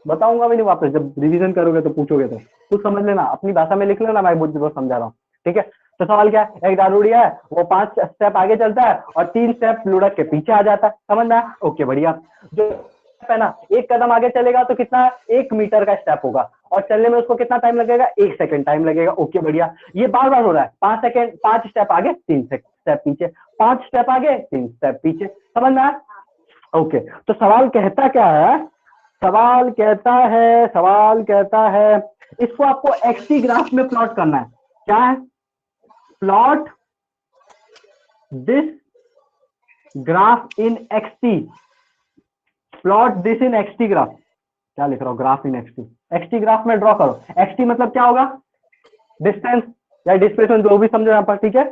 बताऊंगा भी नहीं वापस, जब रिवीजन करोगे तो पूछोगे तो कुछ समझ लेना, अपनी भाषा में लिख लेना, मैं बुद्धि को समझा रहा हूँ, ठीक है। तो सवाल क्या है, एक दारूडिया है, वो 5 स्टेप आगे चलता है और 3 स्टेप लुढ़क के पीछे आ जाता है, समझ में आया? ओके बढ़िया। जो step है ना, 1 कदम आगे चलेगा तो कितना, 1 मीटर का स्टेप होगा और चलने में उसको कितना टाइम लगेगा, 1 सेकंड टाइम लगेगा, ओके बढ़िया। ये बार बार हो रहा है, 5 सेकंड, 5 स्टेप आगे 3 स्टेप पीछे, 5 स्टेप आगे 3 स्टेप पीछे, समझ में आया? ओके, तो सवाल कहता क्या है, सवाल कहता है, सवाल कहता है, इसको आपको एक्सटी ग्राफ में प्लॉट करना है, क्या है, plot this graph in x t, plot this in x t graph, क्या लिख रहा हूँ, graph in x t, x t graph में ड्रॉ करो, एक्सटी मतलब क्या होगा, डिस्टेंस या डिस्प्लेसमेंट, जो भी समझो यहाँ पर, ठीक है।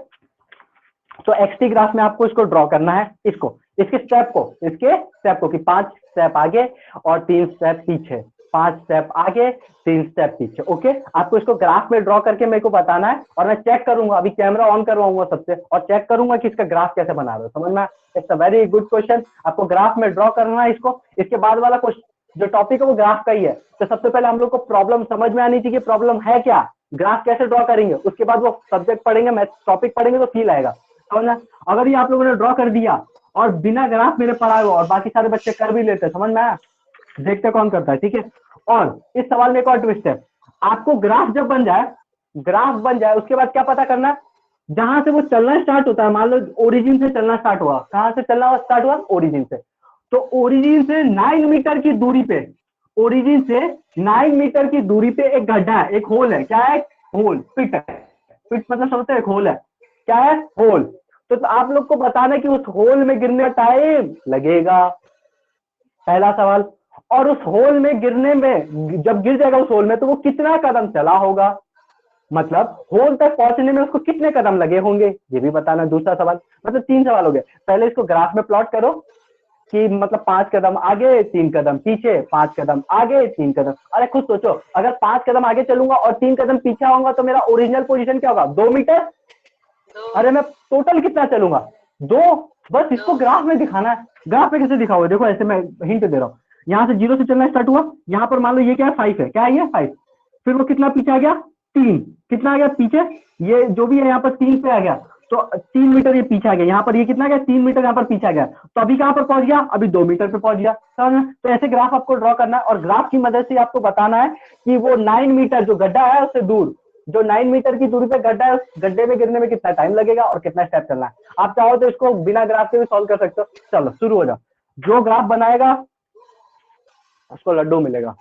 तो एक्सटी ग्राफ में आपको इसको ड्रॉ करना है, इसको, इसके स्टेप को, इसके स्टेप को, कि 5 स्टेप आगे और 3 स्टेप पीछे, 5 स्टेप आगे 3 स्टेप पीछे, ओके। आपको इसको ग्राफ में ड्रॉ करके मेरे को बताना है और मैं चेक करूंगा, अभी कैमरा ऑन करवाऊंगा सबसे और चेक करूंगा कि इसका ग्राफ कैसे बना रहे हो, समझ में? It's a very good question, आपको ग्राफ में ड्रॉ करना है इसको। इसके बाद वाला क्वेश्चन जो टॉपिक है वो ग्राफ का ही है, तो सबसे पहले हम लोग को प्रॉब्लम समझ में आनी चाहिए, प्रॉब्लम है क्या, ग्राफ कैसे ड्रॉ करेंगे, उसके बाद वो सब्जेक्ट पढ़ेंगे, मैथ टॉपिक पढ़ेंगे तो फील आएगा। समझना। अगर ये आप लोगों ने ड्रॉ कर दिया और बिना ग्राफ मेरे पढ़ाए हुआ और बाकी सारे बच्चे कर भी लेते, समझ में आया? देखते कौन करता है, ठीक है। और इस सवाल में एक और ट्विस्ट है, आपको ग्राफ जब बन जाए, ग्राफ बन जाए उसके बाद क्या पता करना है, जहां से वो चलना स्टार्ट होता है, मान लो ओरिजिन से चलना स्टार्ट हुआ, कहां से चलना स्टार्ट हुआ? ओरिजिन से। तो ओरिजिन से 9 मीटर की दूरी पे, ओरिजिन से 9 मीटर की दूरी पे एक गड्ढा है, एक होल है। क्या है? होल, पिट है। पिट मतलब समझते हैं, एक होल है। क्या है? होल। तो आप लोग को बताना है कि उस होल में गिरने टाइम लगेगा, पहला सवाल। और उस होल में गिरने में, जब गिर जाएगा उस होल में, तो वो कितना कदम चला होगा, मतलब होल तक पहुंचने में उसको कितने कदम लगे होंगे, ये भी बताना। दूसरा सवाल, मतलब 3 सवाल हो गए। पहले इसको ग्राफ में प्लॉट करो कि मतलब 5 कदम आगे 3 कदम पीछे, 5 कदम आगे 3 कदम। अरे खुद सोचो, अगर 5 कदम आगे चलूंगा और 3 कदम पीछे आऊंगा तो मेरा ओरिजिनल पोजीशन क्या होगा? 2 मीटर। 2 अरे मैं टोटल कितना चलूंगा? 2। बस इसको 2 ग्राफ में दिखाना है। ग्राफ में कैसे दिखाओगे? देखो ऐसे मैं हिंट दे रहा हूँ, यहाँ से 0 से चलना स्टार्ट हुआ, यहाँ पर मान लो ये क्या है? 5 है। क्या है ये? 5। फिर वो कितना पीछे आ गया? 3। कितना आ गया पीछे? ये जो भी है यहाँ पर 3 पे आ गया, तो 3 मीटर ये पीछे आ गया। यहाँ पर ये कितना गया? 3 मीटर यहाँ पर पीछे आ गया। तो अभी कहाँ पर पहुंच गया? अभी 2 मीटर पे पहुंच गया। समझ में? तो ऐसे ग्राफ आपको ड्रॉ करना है और ग्राफ की मदद से आपको बताना है कि वो 9 मीटर जो गड्ढा है उससे दूर, जो 9 मीटर की दूरी पे गड्ढा है, उस गड्ढे में गिरने में कितना टाइम लगेगा और कितना स्टेप चलना है। आप चाहो तो इसको बिना ग्राफ के भी सॉल्व कर सकते हो। चलो शुरू हो जाओ। जो ग्राफ बनाएगा उसको लड्डू मिलेगा।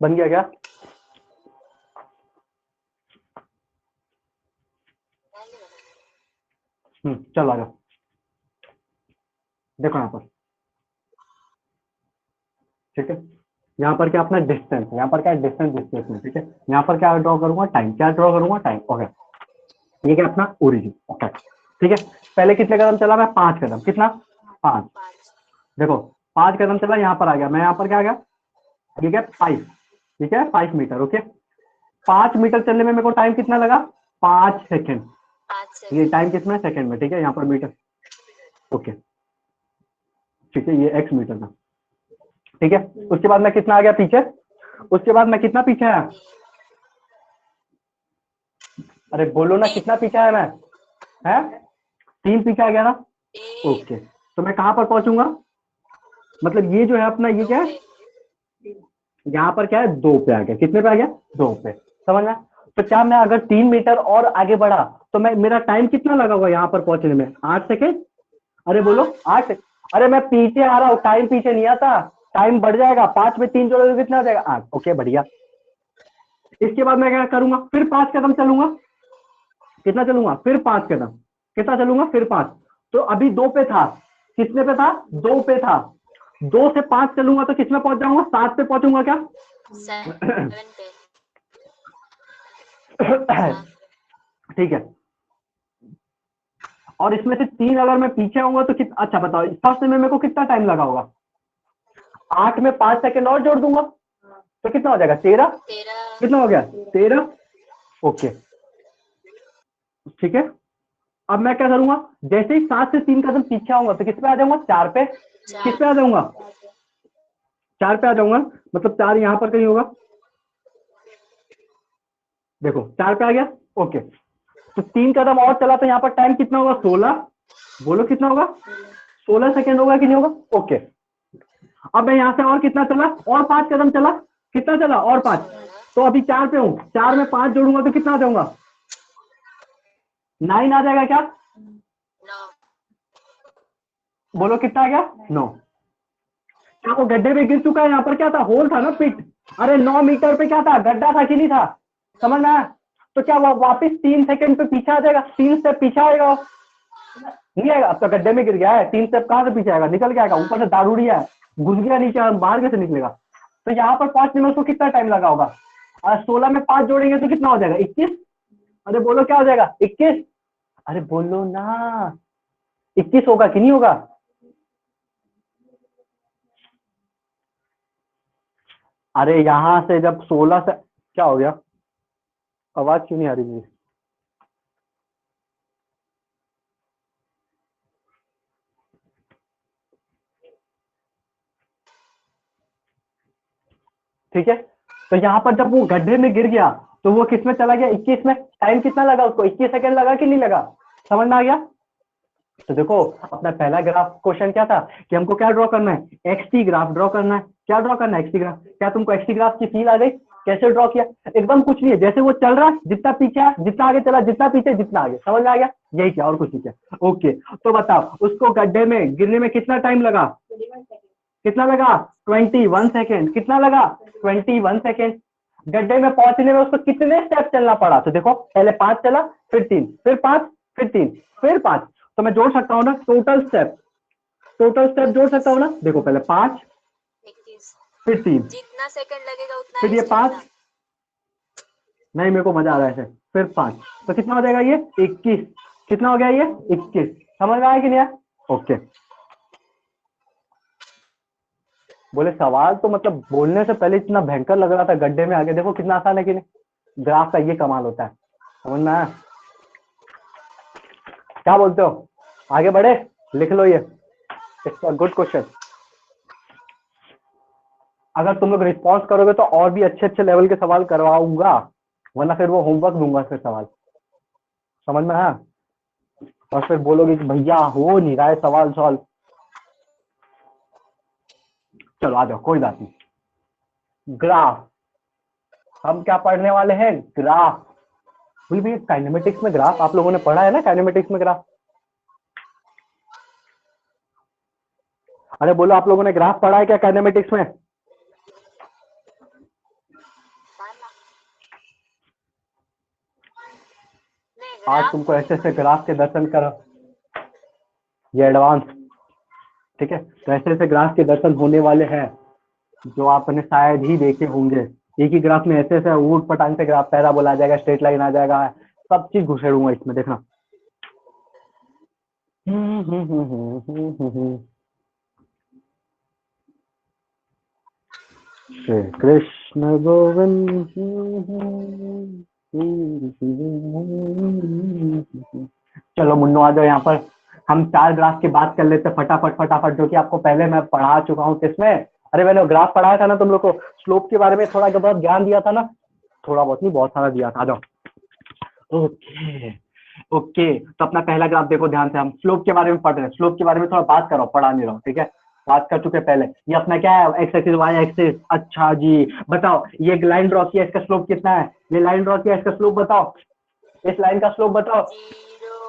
बन गया क्या? चलो आ जाओ। देखो यहाँ पर, ठीक है। यहाँ पर क्या अपना डिस्टेंस, यहाँ पर क्या डिस्टेंस डिस्प्लेसमेंट, ठीक है। यहाँ पर क्या ड्रॉ करूंगा? टाइम। क्या ड्रॉ करूंगा? टाइम। ओके, ये क्या अपना ओरिजिन। ओके, ठीक है। पहले कितने कदम चला मैं? 5 कदम। कितना? 5। 5 देखो 5 कदम चला, यहाँ पर आ गया मैं, यहाँ पर क्या आ गया? ठीक है 5, ठीक है 5 मीटर। ओके, 5 मीटर चलने में मेरे को टाइम कितना लगा? 5 सेकेंड। 5 ये सेकंड टाइम किसमें? सेकंड में, ठीक है। यहाँ पर मीटर। ओके, ठीक है, ये एक्स मीटर था, ठीक है। उसके बाद मैं कितना आ गया पीछे? उसके बाद मैं कितना पीछे आया? अरे बोलो ना, कितना पीछे आया मैं? है 3 पीछे आ गया ना? 3 ओके, तो मैं कहां पर पहुंचूंगा? मतलब ये जो है अपना, ये 2 क्या है? पे यहाँ पर क्या है? 2 पे आ गया। कितने पे आ गया? 2 पे। समझ में? तो क्या मैं अगर 3 मीटर और आगे बढ़ा तो मैं, मेरा टाइम कितना लगा होगा यहाँ पर पहुंचने में? 8 सेकेंड। अरे बोलो 8 8। अरे मैं पीछे आ रहा हूँ, टाइम पीछे नहीं आता। टाइम बढ़ जाएगा, 5 में 3 जोड़ोगे कितना आ जाएगा? 8। ओके बढ़िया। इसके बाद मैं क्या करूंगा? फिर 5 कदम चलूंगा। कितना चलूंगा, फिर 5 कदम, कितना चलूंगा, फिर 5। तो अभी 2 पे था, कितने पे था, 2 पे था, 2 से 5 चलूंगा तो किसमें पहुंच जाऊंगा, 7 पे पहुंचूंगा क्या 7 पे। ठीक है। और इसमें से 3 अगर मैं पीछे आऊंगा तो कितना, अच्छा बताओ फर्स्ट में मेरे को कितना टाइम लगा होगा, 8 में 5 सेकंड और जोड़ दूंगा तो कितना हो जाएगा, 13। 13। कितना हो गया, 13। ओके ठीक है। अब मैं क्या करूंगा, जैसे ही 7 से 3 कदम पीछे आऊंगा तो किस पे आ जाऊंगा, 4 पे। किस पे आ जाऊंगा, 4 पे आ जाऊंगा, मतलब 4 यहां पर कहीं होगा, देखो 4 पे आ गया। ओके, तो 3 कदम और चला तो यहाँ पर टाइम कितना होगा, 16। बोलो कितना होगा, 16 सेकेंड होगा कि नहीं होगा। ओके, अब मैं यहाँ से और कितना चला, और 5 कदम चला, कितना चला, और 5। 16। तो अभी 4 पे हूँ, 4 में 5 जोड़ूंगा तो कितना आ जाऊंगा, 9 आ जाएगा क्या, 9। बोलो कितना आ गया, 9। क्या वो गड्ढे में गिर चुका है, यहाँ पर क्या था, होल था ना, पिट। अरे 9 मीटर पे क्या था, गड्ढा था कि नहीं था, समझ में आया। तो क्या वो वापिस 3 सेकंड पे पीछे आ जाएगा, 3 स्टेप पीछे आएगा वो? नहीं आएगा, अब तो गड्ढे में गिर गया है, 3 स्टेप कहाँ से पीछे आएगा, निकल के आएगा, ऊपर से दारूड़िया है, घुस गया नीचे, बाहर कैसे निकलेगा। तो यहाँ पर 5 मिनट को कितना टाइम लगा होगा, और 16 में 5 जोड़ेंगे तो कितना हो जाएगा, 21। अरे बोलो क्या हो जाएगा, 21। अरे बोलो ना, 21 होगा कि नहीं होगा। अरे यहां से जब 16 से, क्या हो गया, आवाज क्यों नहीं आ रही मेरी। ठीक है, तो यहाँ पर जब वो गड्ढे में गिर गया तो वो किस में चला गया, 21 में। टाइम कितना लगा उसको, 21 सेकंड लगा कि नहीं लगा, समझ में आ गया। तो देखो अपना पहला ग्राफ क्वेश्चन क्या था कि हमको क्या ड्रॉ करना है, एक्सटी ग्राफ ड्रॉ करना है। क्या ड्रॉ करना है, एक्सटी ग्राफ। क्या तुमको एक्सटी ग्राफ की फील आ गई, कैसे ड्रॉ किया, एकदम कुछ नहीं है, जैसे वो चल रहा है, जितना पीछे है, जितना आगे चला, जितना पीछे, जितना आगे, समझ में आ गया, यही क्या और कुछ नहीं क्या। ओके, तो बताओ उसको गड्ढे में गिरने में कितना टाइम लगा, कितना लगा, 21 सेकेंड। कितना लगा, 21 सेकेंड। गड्ढे में पहुंचने में उसको कितने स्टेप चलना पड़ा, तो देखो पहले 5 चला, फिर 3, फिर 5, फिर 3, फिर 5। तो मैं जोड़ सकता हूँ ना टोटल स्टेप, टोटल स्टेप जोड़ सकता हूँ ना, देखो पहले 5, 21। फिर 3, जितना सेकंड लगेगा उतना फिर ही ये स्टेप 5, ना। नहीं मेरे को मजा आ रहा है ऐसे, फिर 5, तो कितना हो जाएगा ये 21। कितना हो गया ये 21, समझ में आया कि नहीं आया। ओके, बोले सवाल तो मतलब बोलने से पहले इतना भयंकर लग रहा था, गड्ढे में आगे देखो कितना आसान है कि नहीं। ग्राफ का ये कमाल होता है, समझ में आया। क्या बोलते हो, आगे बढ़े, लिख लो ये, इट्स अ गुड क्वेश्चन। अगर तुम लोग रिस्पॉन्स करोगे तो और भी अच्छे अच्छे लेवल के सवाल करवाऊंगा, वरना फिर वो होमवर्क दूंगा फिर सवाल, समझ में आया। और फिर बोलोगे कि भैया हो नहीं रहा है सवाल सॉल्व। चलो आ जाओ, कोई बात नहीं। ग्राफ, हम क्या पढ़ने वाले हैं, ग्राफ। बोले भैया काइनेमेटिक्स में ग्राफ आप लोगों ने पढ़ा है ना, काइनेमेटिक्स में ग्राफ। अरे बोलो आप लोगों ने ग्राफ पढ़ा है क्या काइनेमेटिक्स में। आज तुमको ऐसे ऐसे ग्राफ के दर्शन करो, ये एडवांस, ठीक है। तो ऐसे ऐसे ग्राफ के दर्शन होने वाले हैं जो आपने शायद ही देखे होंगे। एक ही ग्राफ में ऐसे ऐसे ऊट पटांग से ग्राफ, पैराबोला आ जाएगा, स्ट्रेट लाइन आ जाएगा, सब चीज घुसेड़ूंगा इसमें, देखना। श्री कृष्ण गोविंद। चलो मुन्नो आ जाओ यहाँ पर, हम 4 ग्राफ की बात कर लेते फटाफट फटाफट, जो कि आपको पहले मैं पढ़ा चुका हूँ किसमें। अरे मैंने ग्राफ पढ़ाया था ना तुम लोग को, स्लोप के बारे में थोड़ा बहुत ज्ञान दिया था ना, थोड़ा बहुत नहीं बहुत सारा दिया था। आ जाओ। ओके ओके, तो अपना पहला ग्राफ देखो ध्यान से, हम स्लोप के बारे में पढ़ रहे हैं, स्लोप के बारे में थोड़ा बात करो, पढ़ा नहीं रहो, ठीक है। बात कर चुके पहले, ये अपना क्या है, एक्स एक्सिस वाई एक्सिस। अच्छा जी बताओ, ये लाइन ड्रॉ किया, इसका स्लोप कितना है, ये लाइन ड्रॉ किया, इसका स्लोप बताओ, इस लाइन का स्लोप बताओ। 0।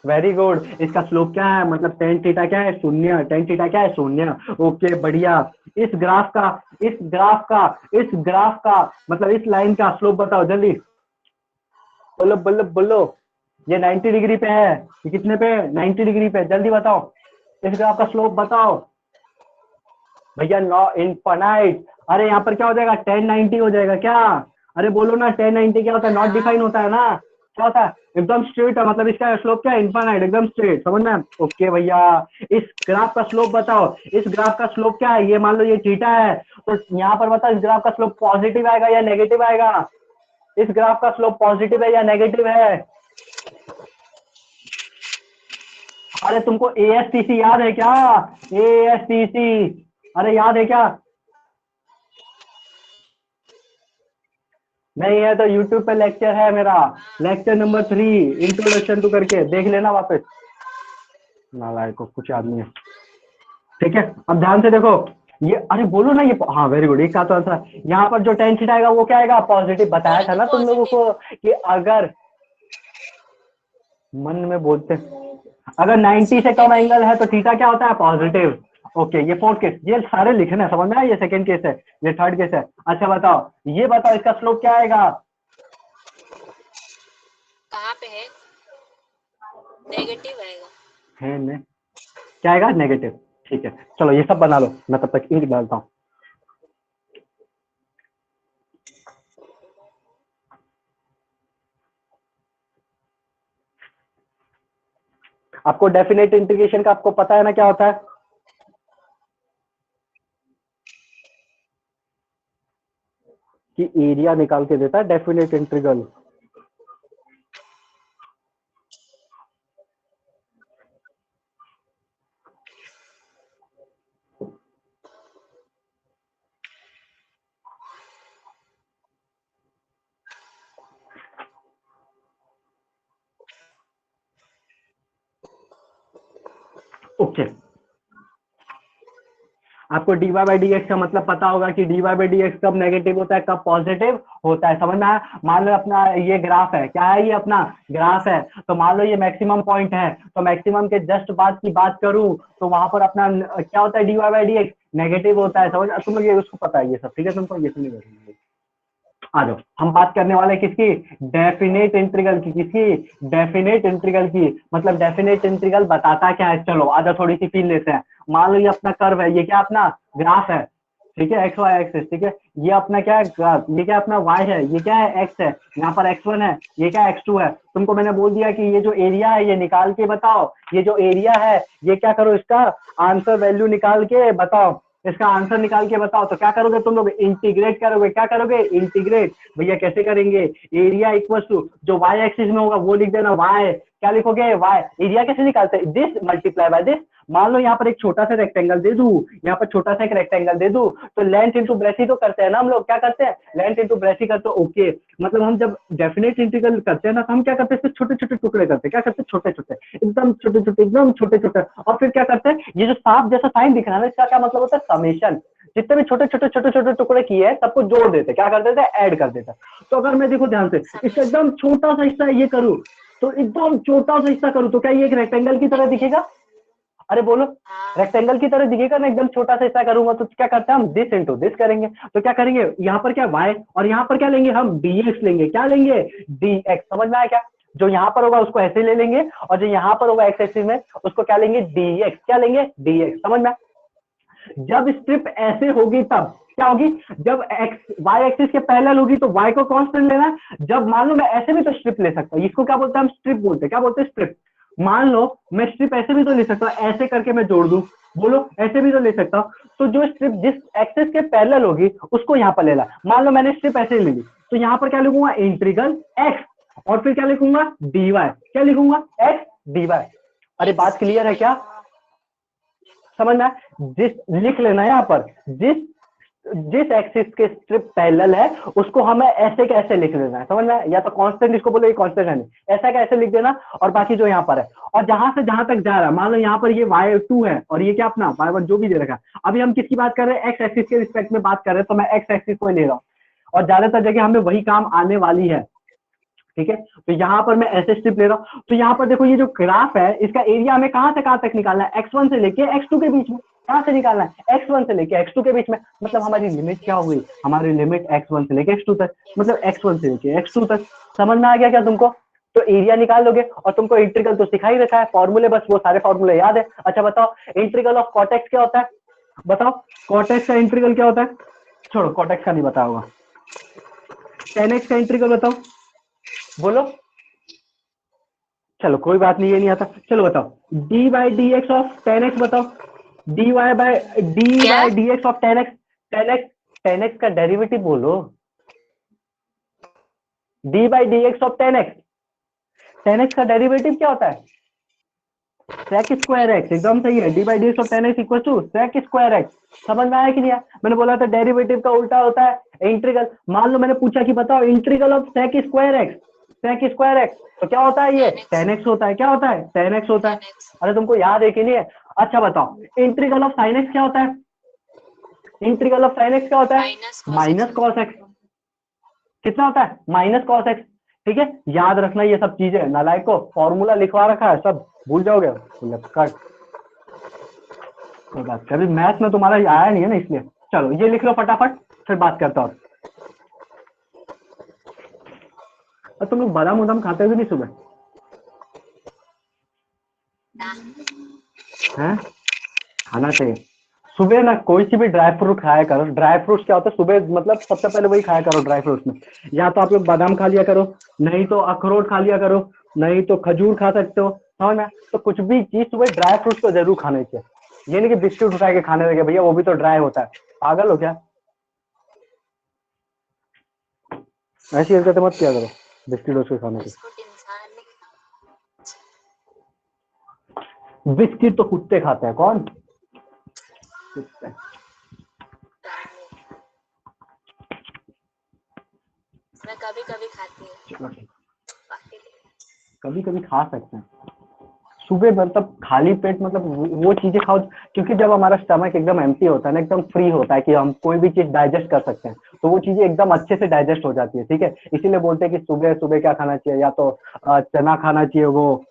वेरी गुड, इसका स्लोप क्या है, मतलब टेन थीटा क्या है, शून्य, टेन थीटा क्या है, शून्य। ओके बढ़िया। इस ग्राफ का, इस ग्राफ का मतलब इस लाइन का स्लोप बताओ जल्दी। बोलो बोलो बोलो। ये 90 डिग्री पे है, ये कितने पे? 90 डिग्री पे। जल्दी बताओ, इस ग्राफ का स्लोप बताओ भैया। नॉ इनफाइनाइट। अरे यहाँ पर क्या हो जाएगा? 1090 हो जाएगा क्या? अरे बोलो ना, 1090 क्या होता है? नॉट डिफाइन होता है ना, क्या होता है? एकदम स्ट्रेट है, मतलब इसका स्लोप क्या है? इनफाइनाइट, एकदम स्ट्रेट। समझ में? ओके भैया, इस ग्राफ का स्लोप बताओ। इस ग्राफ का स्लोप क्या है? ये मान लो ये थीटा है, तो यहाँ पर बताओ इस ग्राफ का स्लोप पॉजिटिव आएगा या नेगेटिव आएगा? इस ग्राफ का स्लोप पॉजिटिव है या नेगेटिव है? अरे तुमको एएसटीसी याद है क्या? एएसटीसी, अरे याद है क्या? नहीं है तो यूट्यूब पे लेक्चर है मेरा, लेक्चर नंबर 3 इंट्रोडक्शन टू करके देख लेना वापस। नालायक को कुछ आदमी है। ठीक है, अब ध्यान से देखो ये। अरे बोलो ना ये, हाँ वेरी गुड, एक का तो आंसर। यहाँ पर जो टेन थीटा आएगा वो क्या आएगा? पॉजिटिव। बताया था ना तुम लोगों को कि अगर मन में बोलते, अगर 90 से कम एंगल है तो थीटा क्या होता है? पॉजिटिव। ओके, ये फोर्थ केस, ये सारे लिखना है, समझ में आया? ये सेकंड केस है, ये थर्ड केस है। अच्छा बताओ, ये बताओ इसका स्लोप क्या आएगा? कहाँ पे है? नेगेटिव आएगा। है ने क्या आएगा? नेगेटिव। ठीक है, चलो ये सब बना लो, मैं तब तक इंक डालता हूँ। आपको डेफिनेट इंटीग्रेशन का आपको पता है ना क्या होता है? कि एरिया निकाल के देता है डेफिनेट इंटीग्रल। ओके, आपको dy बाई डी एक्स का मतलब पता होगा कि dy बाई डी एक्स कब नेगेटिव होता है, कब पॉजिटिव होता है। समझ में आया? मान लो अपना ये ग्राफ है, क्या है? ये अपना ग्राफ है, तो मान लो ये मैक्सिमम पॉइंट है, तो मैक्सिमम के जस्ट बाद की बात करूं तो वहां पर अपना क्या होता है? dy by d x negative होता है। समझ, तुम लोग ये उसको पता है ये सब, ठीक है? तुमको ये सुनिए, आ जाओ। हम बात करने वाले किसकी? डेफिनेट इंटीग्रल की। किसकी? डेफिनेट इंटीग्रल की। मतलब डेफिनेट इंटीग्रल बताता क्या है? चलो आ जाओ, थोड़ी सी फील लेते हैं। मान लो ये अपना कर्व है, ये क्या अपना ग्राफ है, ठीक है? एक्स वाई एक्सिस, ठीक है? ये अपना क्या है? ग्राफ। ये क्या अपना वाई है, ये क्या है? एक्स है। यहाँ पर x1 है, ये क्या? x2 है। तुमको मैंने बोल दिया कि ये जो एरिया है ये निकाल के बताओ। ये जो एरिया है ये क्या करो? इसका आंसर वैल्यू निकाल के बताओ। इसका आंसर निकाल के बताओ। तो क्या करोगे तुम लोग? इंटीग्रेट करोगे। क्या करोगे? इंटीग्रेट। भैया कैसे करेंगे? एरिया इक्वल टू जो वाई एक्सिस में होगा वो लिख देना, वाई। क्या लिखोगे? वाई। एरिया कैसे निकालते हैं? This multiply by this. मान लो यहाँ पर एक छोटा सा रेक्टेंगल दे दूं, यहाँ पर छोटा सा एक रेक्टेंगल दे दूं, तो लेंथ इंटू ब्रेथ ही तो करते हैं ना हम लोग। क्या करते हैं? लेंथ इंटू ब्रेथ ही करते हैं। ओके, मतलब हम जब डेफिनेट इंटीग्रल करते हैं ना, तो हम क्या करते हैं? छोटे छोटे टुकड़े करते हैं। क्या करते हैं? छोटे छोटे, एकदम छोटे छोटे, एकदम छोटे छोटे। और फिर क्या करते हैं? ये जो सांप जैसा साइन दिख रहा है ना, इसका क्या मतलब होता है? समेशन। जितने भी छोटे छोटे छोटे छोटे टुकड़े किए हैं सबको जोड़ देते। क्या कर देते? ऐड कर देते। तो अगर मैं देखो ध्यान से, इसका एकदम छोटा सा हिस्सा ये करूँ, तो एकदम छोटा सा हिस्सा करूँ तो क्या ये एक रेक्टेंगल की तरह दिखेगा? अरे बोलो, रेक्टेंगल की तरह दिखेगा ना? एकदम छोटा सा हिस्सा करूंगा तो क्या करते हैं हम? दिस इंटू दिस करेंगे। तो क्या करेंगे? यहाँ पर क्या y, और यहाँ पर क्या लेंगे हम? dx लेंगे। क्या लेंगे? dx। समझ में आया क्या? जो यहाँ पर होगा उसको ऐसे ले लेंगे, और जो यहाँ पर होगा एक्स एक्सिस में उसको क्या लेंगे? dx। क्या लेंगे? dx। समझ में? जब स्ट्रिप ऐसे होगी तब क्या होगी? जब एक्स वाई एक्सिस के पैरेलल होगी तो y को कांस्टेंट लेना। जब मान लो मैं ऐसे भी तो स्ट्रिप ले सकता हूँ, इसको क्या बोलते हैं? हम स्ट्रिप बोलते हैं। क्या बोलते हैं? स्ट्रिप। मान लो मैं स्ट्रिप ऐसे भी तो ले सकता हूँ, ऐसे करके मैं जोड़ दूं। बोलो, ऐसे भी तो ले सकता हूँ। तो जो स्ट्रिप जिस एक्सिस के पैरेलल होगी उसको यहाँ पर लेना। मान लो मैंने स्ट्रिप ऐसे ले ली, तो यहाँ पर क्या लिखूंगा? इंटीग्रल एक्स, और फिर क्या लिखूंगा? dy। क्या लिखूंगा? X dy। अरे बात क्लियर है क्या? समझ में? जिस लिख लेना यहाँ पर, जिस जिस एक्सिस के स्ट्रिप पैरेलल है उसको हमें ऐसे कैसे लिख लेना है। समझ में? या तो कांस्टेंट इसको बोलो, ये कांस्टेंट है नहीं, ऐसा कैसे लिख देना। और बाकी जो यहाँ पर है, और जहां से जहां तक जा रहा है, मान लो यहाँ पर ये y2 है और ये क्या अपना y1 जो भी दे रखा है। अभी हम किसकी बात कर रहे हैं? एक्स एक्सिस के रिस्पेक्ट में बात कर रहे हैं, तो मैं एक्स एक्सिस को ले रहा हूँ, और ज्यादातर जगह हमें वही काम आने वाली है। ठीक है, तो यहाँ पर मैं ऐसे स्ट्रिप ले रहा हूँ। तो यहाँ पर देखो, ये जो ग्राफ है इसका एरिया हमें कहाँ से कहाँ तक निकालना है? x1 से लेके x2 के बीच में। कहाँ से निकालना है? x1 से लेके x2 के बीच में। मतलब हमारी लिमिट क्या होगी? हमारी लिमिट x1 से लेके x2 तक, मतलब x1 से लेके x2 तक। समझ में आ गया क्या तुमको? तो एरिया निकाल लोगे और तुमको इंटीग्रल तो सिखा ही रखा है, फॉर्मूले बस वो सारे फॉर्मूले याद है। अच्छा बताओ इंटीग्रल ऑफ कॉट एक्स क्या होता है? बताओ कॉट एक्स का इंटीग्रल क्या होता है? छोड़ो कॉट एक्स का नहीं बताया होगा, tan x का इंटीग्रल बताओ, बोलो। चलो कोई बात नहीं, ये नहीं आता, चलो बताओ d by d x of tan x बताओ, डी वाई बाई क्या? D x of tan x, tan x का डेरिवेटिव बोलो, d by d x of tan x का डेरिवेटिव क्या होता है? सेक स्क्वायर एक्स, एकदम सही है, d by d x of tan x equal to sec square x. समझ में आया कि नहीं आया? मैंने बोला था डेरिवेटिव का उल्टा होता है इंटीग्रल। मान लो मैंने पूछा कि बताओ integral of sec square x, sec square x तो क्या होता है? ये tan x, टेन एक्स होता है। क्या होता है? टेन एक्स होता है। tan x, अरे तुमको याद है कि नहीं है? अच्छा बताओ इंटीग्रल ऑफ साइन एक्स क्या होता है? इंटीग्रल ऑफ साइन एक्स क्या होता है? minus cos x, minus cos x. कितना होता है? Minus cos x. ठीक है, याद रखना ये सब चीजें, नालायक को फॉर्मूला लिखवा रखा है, सब भूल जाओगे। कट कोई बात कर, मैथ में तुम्हारा आया नहीं है ना इसलिए। चलो ये लिख लो फटाफट, फिर बात करता हूँ। और तुम लोग बादाम उदाम खाते हो कि नहीं सुबह? ना, हैं? खाना चाहिए सुबह ना, कोई सी भी ड्राई फ्रूट खाया करो। ड्राई फ्रूट्स क्या होता है सुबह, मतलब सबसे पहले वही खाया करो ड्राई फ्रूट्स में। या तो आप लोग बादाम खा लिया करो, नहीं तो अखरोट खा लिया करो, नहीं तो खजूर खा सकते हो, समझ में? तो कुछ भी चीज सुबह ड्राई फ्रूट्स को जरूर खाने चाहिए। ये नहीं कि बिस्किट उठा के खाने लगे, भैया वो भी तो ड्राई होता है, पागल हो क्या? ऐसी हरकतें मत किया करो बिस्किट उसके खाने की। बिस्कुट इंसान ने बिस्किट तो कुत्ते खाते हैं। कौन? कुत्ते। मैं कभी कभी खाती हूँ, चलो ठीक, बाकी नहीं। कभी कभी खा सकते हैं सुबह, मतलब खाली पेट, मतलब वो चीजें खाओ, क्योंकि जब हमारा स्टमक एकदम एम्प्टी होता है ना, एकदम फ्री होता है कि हम कोई भी चीज डाइजेस्ट कर सकते हैं, तो वो चीजें एकदम अच्छे से डाइजेस्ट हो जाती है। ठीक है, इसीलिए बोलते हैं कि सुबह सुबह क्या खाना चाहिए, या तो चना खाना चाहिए, वो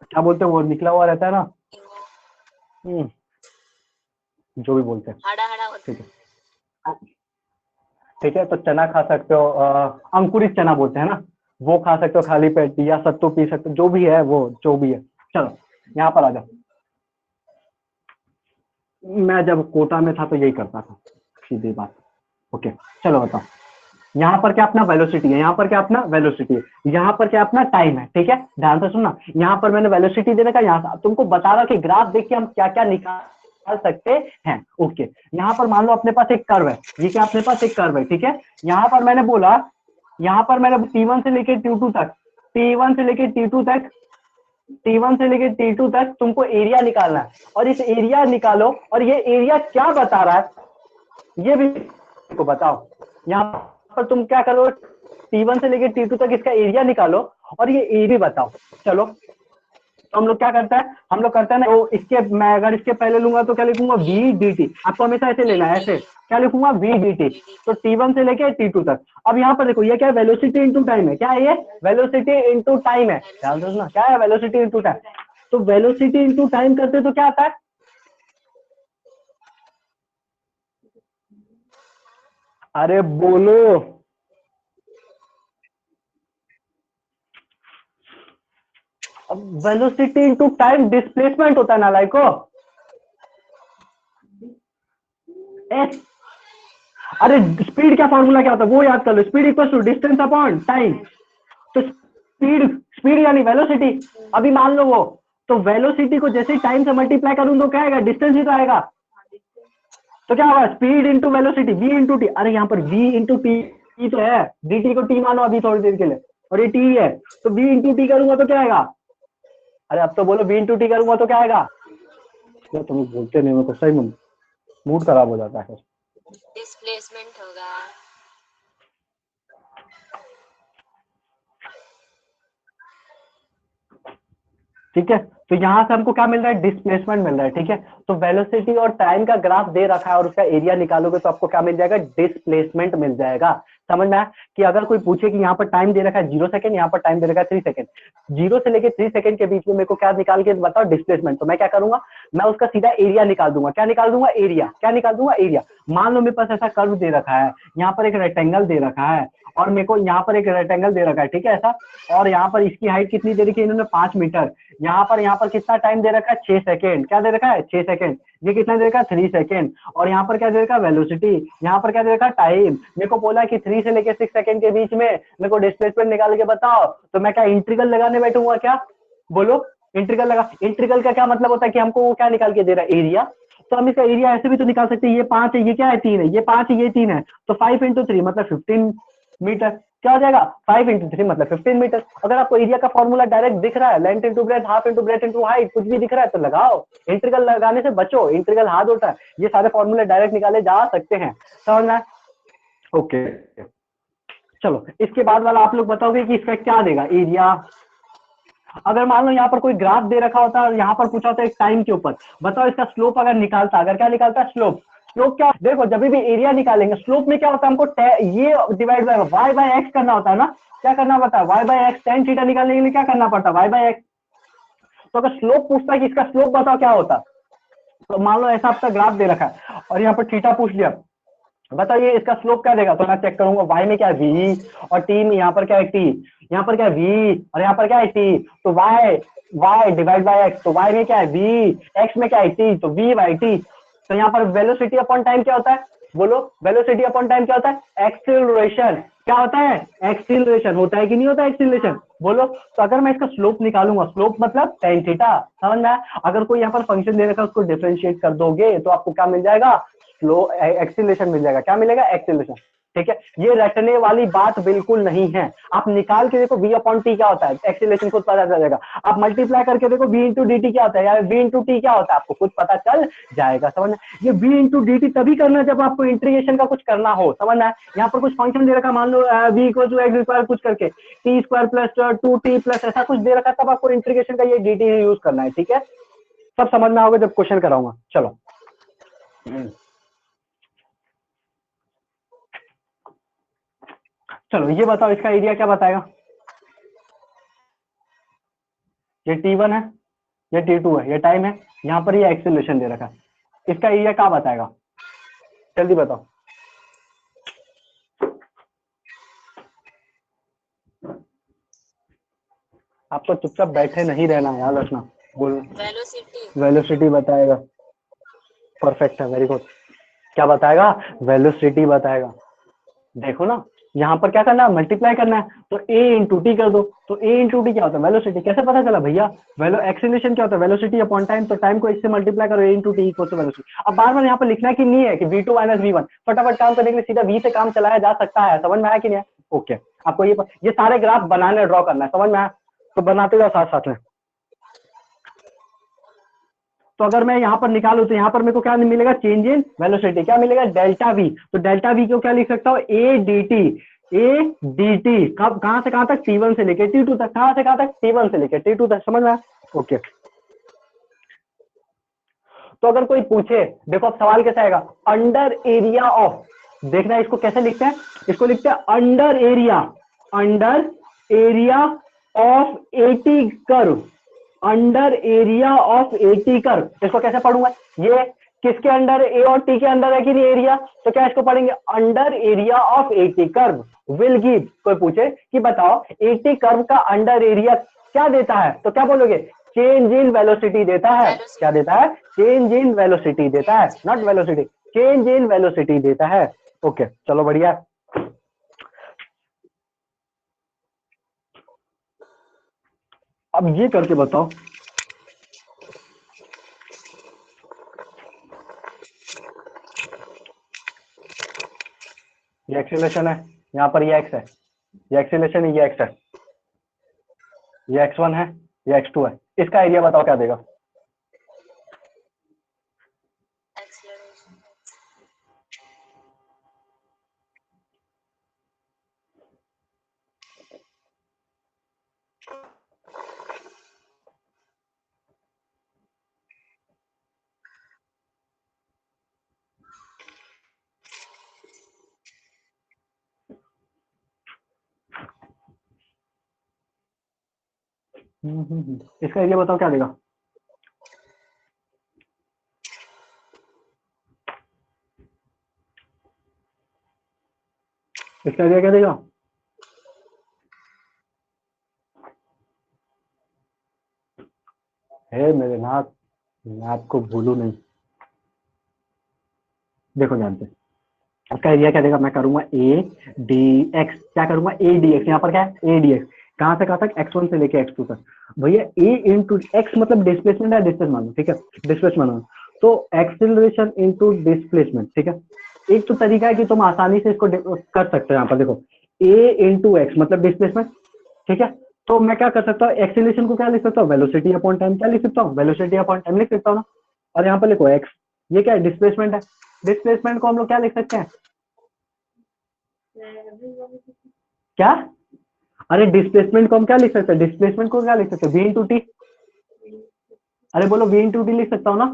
क्या बोलते हैं, वो निकला हुआ रहता है ना, वो हम्म, जो भी बोलते हैं। हरा हरा होता ठीक है। है, ठीक है, तो चना खा सकते हो, अंकुरित चना बोलते हैं ना, वो खा सकते हो खाली पेट, या सत्तू पी सकते हो, जो भी है वो, जो भी है। चलो यहाँ पर आ जाओ, मैं जब कोटा में था तो यही करता था, सीधी बात। ओके, चलो बताओ यहाँ पर क्या अपना वेलोसिटी है, यहाँ पर क्या अपना वेलोसिटी है, यहाँ पर क्या अपना टाइम है। ठीक है, ध्यान से सुनना, यहाँ पर मैंने वेलोसिटी दे रखा, यहाँ से तुमको बता रहा कि ग्राफ देख के हम क्या क्या निकाल सकते हैं। ओके, यहाँ पर मान लो अपने पास एक कर्व है, ये क्या अपने पास एक कर्व है। ठीक है, यहाँ पर मैंने बोला, यहाँ पर मैंने T1 से लेके T2 तक, T1 से लेके T2 तक, T1 से लेके T2 तक तुमको एरिया निकालना है, और इस एरिया निकालो, और ये एरिया क्या बता रहा है ये भी को बताओ। यहाँ पर तुम क्या करो, T1 से लेके T2 तक इसका एरिया निकालो और ये एरिया बताओ। चलो तो हम लोग क्या करता है, हम लोग करते हैं ना, वो इसके मैं अगर इसके पहले लूंगा तो क्या लिखूंगा, वी डी टी। आपको हमेशा ऐसे लेना है, ऐसे क्या लिखूंगा, वी डी टी। तो T1 से लेके T2 तक। अब यहाँ पर देखो ये क्या है, वेलोसिटी इंटू टाइम है। क्या है ये? वेलोसिटी इंटू टाइम है। ध्यान से सुनना, क्या है, वेलोसिटी इंटू टाइम। तो वेलोसिटी इंटू टाइम करते तो क्या आता है? अरे बोलो, अब वेलोसिटी इंटू टाइम डिस्प्लेसमेंट होता है ना, लाइको एस। अरे स्पीड क्या फॉर्मूला क्या होता है वो याद कर लो, speed equal to distance upon time. तो स्पीड, स्पीड यानी वेलोसिटी। अभी मान लो वो, तो वेलोसिटी को जैसे टाइम से मल्टीप्लाई करूं तो क्या आएगा, डिस्टेंस ही तो आएगा। तो क्या होगा, speed into velocity, v into t. अरे यहाँ पर वी इंटू टी तो है, डी टी को टी मानो अभी थोड़ी देर के लिए, और ये टी है, तो वी इंटू टी करूंगा तो क्या आएगा? अरे अब तो बोलो, वी इंटू टी करूंगा तो क्या आएगा? तुम बोलते नहीं, मेरे को सही में मूड खराब हो जाता है। डिस्प्लेसमेंट होगा। ठीक है, तो यहाँ से हमको क्या मिल रहा है, डिस्प्लेसमेंट मिल रहा है। ठीक है, तो वेलोसिटी और टाइम का ग्राफ दे रखा है और उसका एरिया निकालोगे तो आपको क्या मिल जाएगा, डिस्प्लेसमेंट मिल जाएगा। समझ में आया? कि अगर कोई पूछे कि यहाँ पर टाइम दे रखा है 0 सेकंड, यहाँ पर टाइम दे रखा है 3 सेकंड, 0 से लेके 3 सेकंड के बीच में मेरे को क्या निकाल के बताओ, डिस्प्लेसमेंट। तो मैं क्या करूंगा, मैं उसका सीधा एरिया निकाल दूंगा। क्या निकाल दूंगा, एरिया। क्या निकाल दूंगा, एरिया। मान लो मेरे पास ऐसा कर्व दे रखा है, यहाँ पर एक रेक्टेंगल दे रखा है, और मेरे को यहाँ पर एक रेक्टेंगल दे रखा है, ठीक है ऐसा, और यहाँ पर इसकी हाइट कितनी दे रखी है इन्होंने 5 मीटर, यहाँ पर कितना टाइम दे रखा है 6 सेकेंड, क्या दे रखा है 6 सेकेंड, ये कितना दे रखा है 3 सेकेंड, और यहाँ पर क्या दे रखा है वेलोसिटी, यहाँ पर क्या दे रखा है टाइम, मेरे को बोला कि 3 से लेकर 6 सेकेंड के बीच में मेरे को डिस्प्लेसमेंट निकाल के बताओ, तो मैं क्या इंटीग्रल लगाने बैठूंगा क्या, बोलो, इंटीग्रल लगा, इंटीग्रल का क्या मतलब होता है कि हमको वो क्या निकाल के दे रहा है एरिया, तो हम इसका एरिया ऐसे भी तो निकाल सकते हैं, ये 5 है, ये क्या है 3 है, ये 5 है, ये 3 है, तो 5 इंटू 3 मतलब 15 मीटर, क्या हो जाएगा 5 इंटू 3 मतलब 15 मीटर। अगर आपको एरिया का फॉर्मूला डायरेक्ट दिख रहा है, length into breadth, half into breadth into height, कुछ भी दिख रहा है तो लगाओ, इंटीग्रल लगाने से बचो, इंटीग्रल हार्ड होता है, ये सारे फॉर्मूले डायरेक्ट निकाले जा सकते हैं, समझ में, ओके। चलो इसके बाद वाला आप लोग बताओगे कि इसका क्या देगा एरिया। अगर मान लो यहाँ पर कोई ग्राफ दे रखा होता है, यहाँ पर पूछा होता है एक टाइम के ऊपर, बताओ इसका स्लोप अगर निकालता, अगर क्या निकालता है स्लोप, स्लोप क्या, देखो जब भी एरिया निकालेंगे स्लोप में क्या होता है, हमको ये divide by y by x करना होता है ना, क्या करना पड़ता है y by x, tan theta निकालने के लिए क्या करना पड़ता है वाई बाय एक्स, तो अगर स्लोप पूछता है कि इसका स्लोप बताओ क्या होता, तो मान लो ऐसा आपका ग्राफ दे रखा है और यहाँ पर थीटा पूछ लिया, बताइए इसका स्लोप क्या देगा, तो मैं चेक करूंगा वाई में क्या है वी, और टी में यहाँ पर क्या है टी, यहाँ पर क्या है वी और यहाँ पर क्या है टी, तो y y divide by x, तो वाई में क्या है वी, एक्स में क्या है टी, तो वी बाई टी, तो यहाँ पर वेलोसिटी अपॉन टाइम क्या होता है, बोलो वेलोसिटी अपॉन टाइम क्या होता है एक्सीलरेशन, क्या होता है एक्सीलरेशन, होता है कि नहीं होता है एक्सीलरेशन, बोलो। तो अगर मैं इसका स्लोप निकालूंगा, स्लोप मतलब टेन थीटा, समझ में आया? अगर कोई यहाँ पर फंक्शन दे रखा है उसको डिफरेंशिएट कर दोगे तो आपको क्या मिल जाएगा, स्लो एक्सीलरेशन मिल जाएगा, क्या मिलेगा एक्सीलरेशन, ठीक है। ये रटने वाली बात बिल्कुल नहीं है, आप निकाल के देखो v अपॉन टी क्या होता है, एक्सीलरेशन खुद पता चल जाएगा, आप मल्टीप्लाई करके देखो v इंटू डी टी क्या होता है या v इंटू टी क्या होता है, आपको खुद पता चल जाएगा, समझ में। ये v इंटू डी टी तभी करना जब आपको इंटीग्रेशन का कुछ करना हो, समझ में। यहाँ पर कुछ फंक्शन दे रखा, मान लो v equal to x square कुछ करके T square plus 2t plus ऐसा कुछ दे रखा, तब आपको इंटीग्रेशन का ये डी टी यूज करना है, ठीक है। सब समझ में आओगे जब क्वेश्चन कराऊंगा, चलो। चलो ये बताओ इसका एरिया क्या बताएगा, ये T1 है, ये T2 है, ये टाइम है, यहाँ पर ये एक्सेलरेशन दे रखा है, इसका एरिया क्या बताएगा, जल्दी बताओ। आपको चुपचाप बैठे नहीं रहना, याद रखना, बोल। वेलोसिटी। वेलोसिटी बताएगा, परफेक्ट है, वेरी गुड। क्या बताएगा, वेलोसिटी बताएगा। देखो ना यहाँ पर क्या करना है, मल्टीप्लाई करना है, तो a इंटू टी कर दो, तो a इंटू टी क्या होता है वेलोसिटी, कैसे पता चला भैया, वेलो एक्सीलरेशन क्या होता है वेलोसिटी अपॉन टाइम, तो टाइम को इससे मल्टीप्लाई करो, a into t equal to velocity. अब बार बार यहाँ पर लिखना कि नहीं है कि v2 माइनस v1, फटाफट काम करने के लिए सीधा v से काम चलाया जा सकता है, समझ में आया कि नहीं, ओके। आपको ये सारे ग्राफ बनाने ड्रॉ करना है, समझ में आया, तो बनाते जाओ साथ साथ में। तो अगर मैं यहाँ पर निकालू तो यहाँ पर मेरे को क्या मिलेगा, चेंज इन वेलोसिटी, क्या मिलेगा डेल्टा वी, तो डेल्टा वी को क्या लिख सकता हूँ A D T, A D T, कब कहां से कहां तक T1 से लेके T2 तक, कहां से कहां तक T1 से लेके T2 तक, समझ में, ओके। तो अगर कोई पूछे, देखो अब सवाल कैसा आएगा, अंडर एरिया ऑफ, देखना इसको कैसे लिखते हैं, इसको लिखते हैं under area of 80 curve, under area of 80 curve, इसको कैसे पढ़ूंगा, ये किसके अंडर, ए और टी के अंडर है कि नहीं एरिया, तो क्या इसको पढ़ेंगे under area of 80 curve will give, कोई पूछे कि बताओ 80 कर्व का अंडर एरिया क्या देता है, तो क्या बोलोगे चेंज इन वेलोसिटी देता है, क्या वेलोसिटी। देता है चेंज इन वेलोसिटी देता है, change in not velocity, change in velocity देता है, ओके चलो बढ़िया। अब ये करके बताओ, ये एक्सीलरेशन है, यहाँ पर ये एक्स है, ये एक्सीलरेशन है, ये एक्स है, ये x1 है, ये x2 है, इसका एरिया बताओ क्या देगा, एक्सीलरेशन। इसका एरिया बताओ क्या देगा, इसका एरिया क्या देगा, हे मेरे नाथ, मैं आपको भूलू नहीं। देखो ध्यान से, इसका एरिया क्या देगा, मैं करूंगा ए डी एक्स, क्या करूंगा ए डी एक्स, यहाँ पर क्या है ए डी एक्स, कहाँ से कहाँ तक x1 से लेके x2 तक। भैया ए इंटू एक्स मतलब डिस्प्लेसमेंट है, डिस्टेंस मानो, ठीक है, डिस्प्लेसमेंट मानो, तो एक्सिलरेशन इंटू डिस्प्लेसमेंट, ठीक है। एक तो तरीका है कि तुम आसानी से इसको कर सकते हो, यहाँ पर देखो ए इंटू एक्स मतलब डिस्प्लेसमेंट, ठीक है। तो मैं क्या कर सकता हूँ, एक्सिलेशन को क्या लिख सकता हूँ, वेलोसिटी अपॉन टाइम, क्या लिख सकता हूँ, वेलोसिटी अपॉन टाइम लिख सकता हूँ ना। और यहाँ पर लिखो एक्स, ये क्या है, डिस्प्लेसमेंट है। डिस्प्लेसमेंट को हम लोग क्या लिख सकते हैं, क्या, अरे डिस्प्लेसमेंट को हम क्या लिख सकते हैं, डिस्प्लेसमेंट को क्या लिख सकते हैं, वी इंटू टी। अरे बोलो वी इंटू टी लिख सकता हूँ ना।